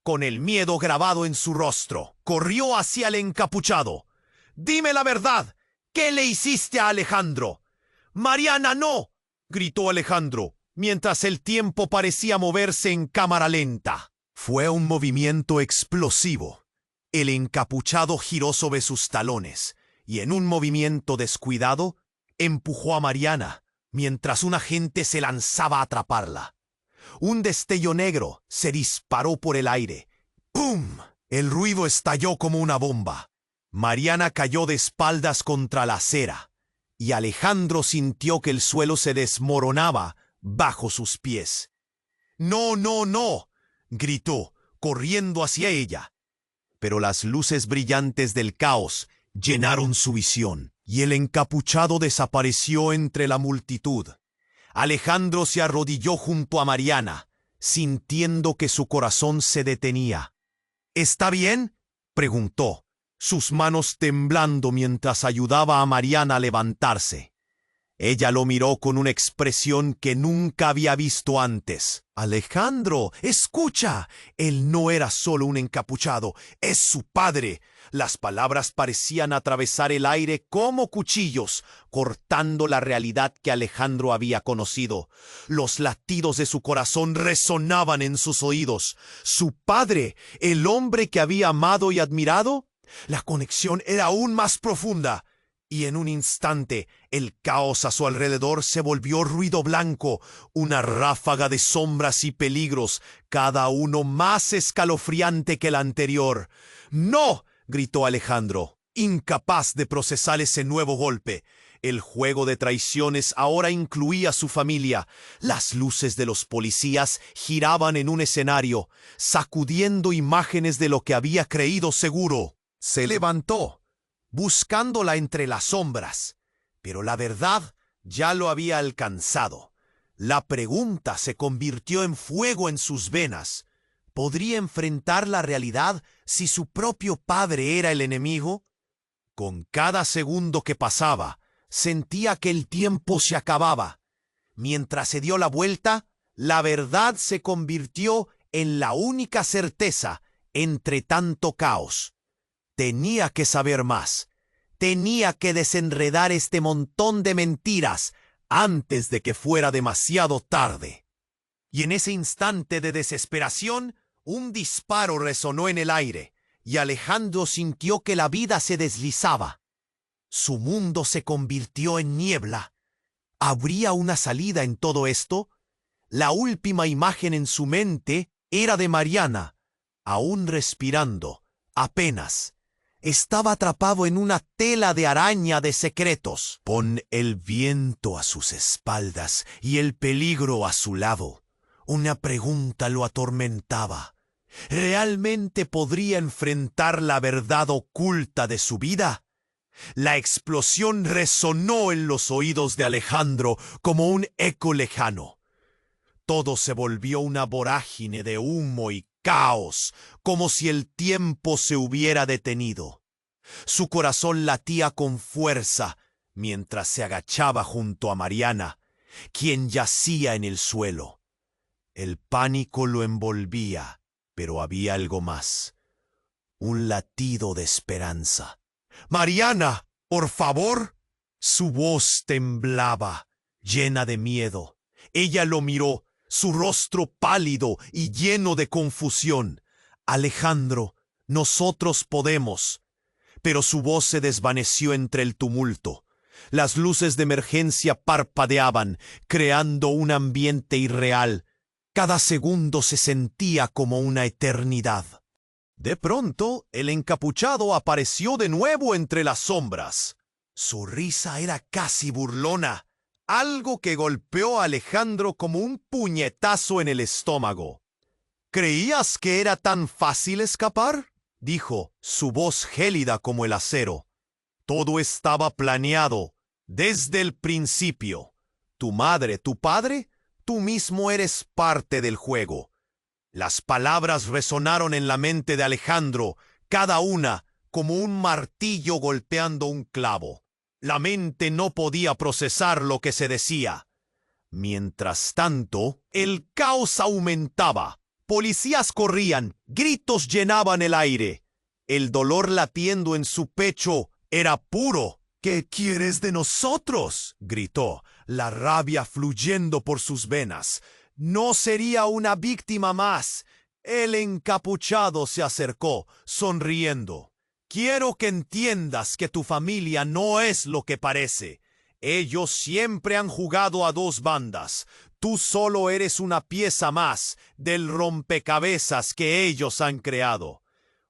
S1: Con el miedo grabado en su rostro, corrió hacia el encapuchado. «Dime la verdad. ¿Qué le hiciste a Alejandro?» «Mariana, no», gritó Alejandro, mientras el tiempo parecía moverse en cámara lenta. Fue un movimiento explosivo. El encapuchado giró sobre sus talones y en un movimiento descuidado empujó a Mariana, mientras un agente se lanzaba a atraparla. Un destello negro se disparó por el aire. ¡Pum! El ruido estalló como una bomba. Mariana cayó de espaldas contra la acera, y Alejandro sintió que el suelo se desmoronaba bajo sus pies. «¡No, no, no!», gritó, corriendo hacia ella. Pero las luces brillantes del caos llenaron su visión, y el encapuchado desapareció entre la multitud. Alejandro se arrodilló junto a Mariana, sintiendo que su corazón se detenía. «¿Está bien?», preguntó, sus manos temblando mientras ayudaba a Mariana a levantarse. Ella lo miró con una expresión que nunca había visto antes. «Alejandro, escucha. Él no era solo un encapuchado, es su padre». Las palabras parecían atravesar el aire como cuchillos, cortando la realidad que Alejandro había conocido. Los latidos de su corazón resonaban en sus oídos. ¿Su padre, el hombre que había amado y admirado? La conexión era aún más profunda. Y en un instante, el caos a su alrededor se volvió ruido blanco, una ráfaga de sombras y peligros, cada uno más escalofriante que el anterior. «¡No!», gritó Alejandro, incapaz de procesar ese nuevo golpe. El juego de traiciones ahora incluía a su familia. Las luces de los policías giraban en un escenario, sacudiendo imágenes de lo que había creído seguro. Se levantó, buscándola entre las sombras, pero la verdad ya lo había alcanzado. La pregunta se convirtió en fuego en sus venas. ¿Podría enfrentar la realidad si su propio padre era el enemigo? Con cada segundo que pasaba, sentía que el tiempo se acababa. Mientras se dio la vuelta, la verdad se convirtió en la única certeza entre tanto caos. Tenía que saber más. Tenía que desenredar este montón de mentiras antes de que fuera demasiado tarde. Y en ese instante de desesperación, un disparo resonó en el aire, y Alejandro sintió que la vida se deslizaba. Su mundo se convirtió en niebla. ¿Habría una salida en todo esto? La última imagen en su mente era de Mariana, aún respirando, apenas. Estaba atrapado en una tela de araña de secretos. Con el viento a sus espaldas y el peligro a su lado, una pregunta lo atormentaba. ¿Realmente podría enfrentar la verdad oculta de su vida? La explosión resonó en los oídos de Alejandro como un eco lejano. Todo se volvió una vorágine de humo y caos, como si el tiempo se hubiera detenido. Su corazón latía con fuerza mientras se agachaba junto a Mariana, quien yacía en el suelo. El pánico lo envolvía, pero había algo más. Un latido de esperanza. «Mariana, por favor», Su voz temblaba, llena de miedo. Ella lo miró, su rostro pálido y lleno de confusión. Alejandro, nosotros podemos. Pero su voz se desvaneció entre el tumulto. Las luces de emergencia parpadeaban, creando un ambiente irreal. Cada segundo se sentía como una eternidad. De pronto, el encapuchado apareció de nuevo entre las sombras. Su risa era casi burlona, algo que golpeó a Alejandro como un puñetazo en el estómago. ¿Creías que era tan fácil escapar?, dijo, su voz gélida como el acero. Todo estaba planeado desde el principio. Tu madre, tu padre, tú mismo eres parte del juego. Las palabras resonaron en la mente de Alejandro, cada una como un martillo golpeando un clavo. La mente no podía procesar lo que se decía. Mientras tanto, el caos aumentaba. Policías corrían, gritos llenaban el aire. El dolor latiendo en su pecho era puro. ¿Qué quieres de nosotros?, gritó, la rabia fluyendo por sus venas. No sería una víctima más. El encapuchado se acercó, sonriendo. Quiero que entiendas que tu familia no es lo que parece. Ellos siempre han jugado a dos bandas. Tú solo eres una pieza más del rompecabezas que ellos han creado.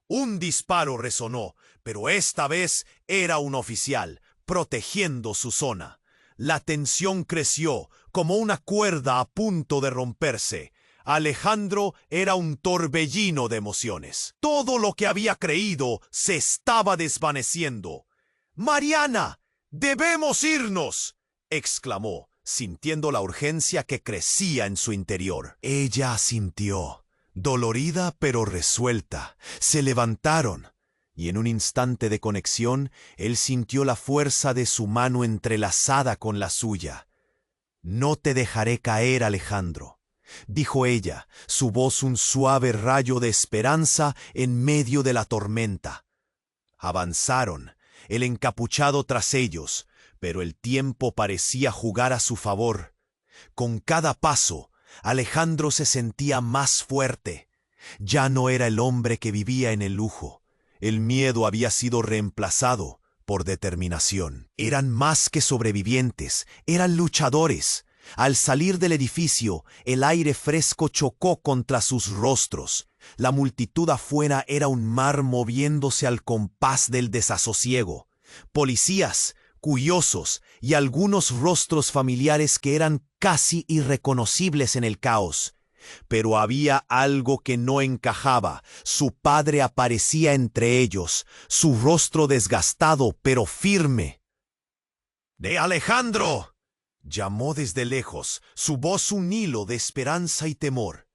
S1: Un disparo resonó, pero esta vez era un oficial, protegiendo su zona. La tensión creció, como una cuerda a punto de romperse. Alejandro era un torbellino de emociones. Todo lo que había creído se estaba desvaneciendo. «¡Mariana! ¡Debemos irnos!», exclamó, sintiendo la urgencia que crecía en su interior. Ella asintió, dolorida pero resuelta. Se levantaron, y en un instante de conexión, él sintió la fuerza de su mano entrelazada con la suya. «No te dejaré caer, Alejandro», dijo ella, su voz un suave rayo de esperanza en medio de la tormenta. Avanzaron, el encapuchado tras ellos, pero el tiempo parecía jugar a su favor. Con cada paso, Alejandro se sentía más fuerte. Ya no era el hombre que vivía en el lujo. El miedo había sido reemplazado por determinación. Eran más que sobrevivientes, eran luchadores. Al salir del edificio, el aire fresco chocó contra sus rostros. La multitud afuera era un mar moviéndose al compás del desasosiego. Policías, curiosos y algunos rostros familiares que eran casi irreconocibles en el caos. Pero había algo que no encajaba. Su padre aparecía entre ellos, su rostro desgastado pero firme. «¡De Alejandro!», llamó desde lejos, su voz un hilo de esperanza y temor.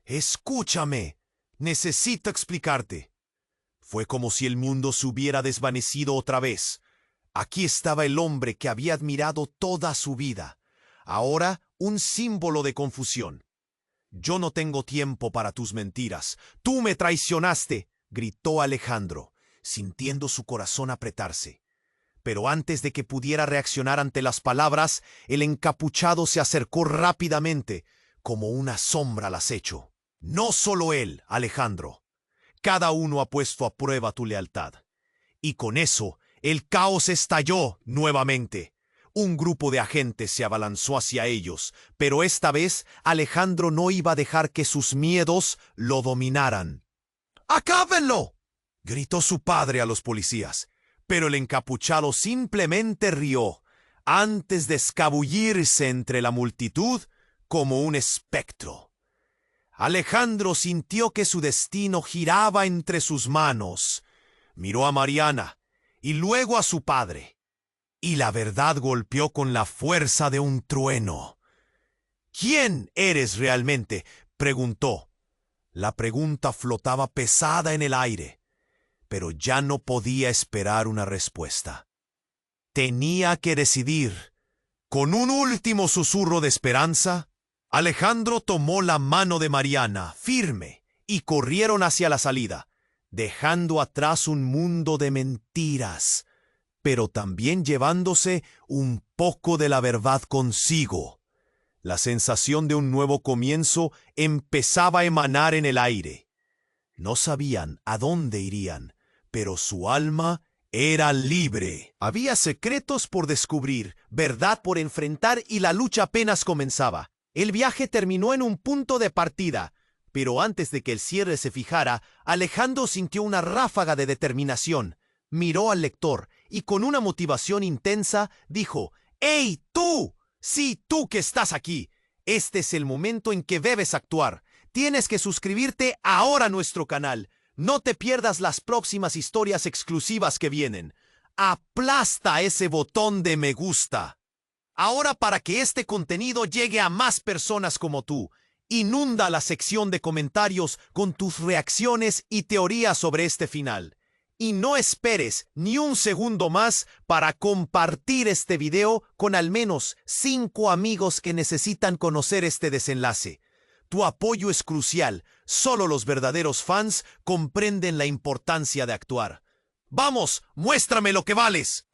S1: «Escúchame, necesito explicarte». Fue como si el mundo se hubiera desvanecido otra vez. Aquí estaba el hombre que había admirado toda su vida, ahora un símbolo de confusión. «Yo no tengo tiempo para tus mentiras. Tú me traicionaste», gritó Alejandro, sintiendo su corazón apretarse. Pero antes de que pudiera reaccionar ante las palabras, el encapuchado se acercó rápidamente, como una sombra al acecho. «No solo él, Alejandro. Cada uno ha puesto a prueba tu lealtad». Y con eso, el caos estalló nuevamente. Un grupo de agentes se abalanzó hacia ellos, pero esta vez Alejandro no iba a dejar que sus miedos lo dominaran. «¡Acábenlo!», gritó su padre a los policías, pero el encapuchado simplemente rió, antes de escabullirse entre la multitud como un espectro. Alejandro sintió que su destino giraba entre sus manos. Miró a Mariana y luego a su padre. Y la verdad golpeó con la fuerza de un trueno. «¿Quién eres realmente?», preguntó. La pregunta flotaba pesada en el aire, pero ya no podía esperar una respuesta. Tenía que decidir. Con un último susurro de esperanza, Alejandro tomó la mano de Mariana, firme, y corrieron hacia la salida, dejando atrás un mundo de mentiras. pero también llevándose un poco de la verdad consigo. La sensación de un nuevo comienzo empezaba a emanar en el aire. No sabían a dónde irían, pero su alma era libre. Había secretos por descubrir, verdad por enfrentar y la lucha apenas comenzaba. El viaje terminó en un punto de partida, pero antes de que el cierre se fijara, Alejandro sintió una ráfaga de determinación. Miró al lector y con una motivación intensa dijo: ¡Hey, tú! Sí, tú que estás aquí. Este es el momento en que debes actuar. Tienes que suscribirte ahora a nuestro canal. No te pierdas las próximas historias exclusivas que vienen. Aplasta ese botón de me gusta. Ahora, para que este contenido llegue a más personas como tú, inunda la sección de comentarios con tus reacciones y teorías sobre este final. Y no esperes ni un segundo más para compartir este video con al menos 5 amigos que necesitan conocer este desenlace. Tu apoyo es crucial. Solo los verdaderos fans comprenden la importancia de actuar. ¡Vamos! ¡Muéstrame lo que vales!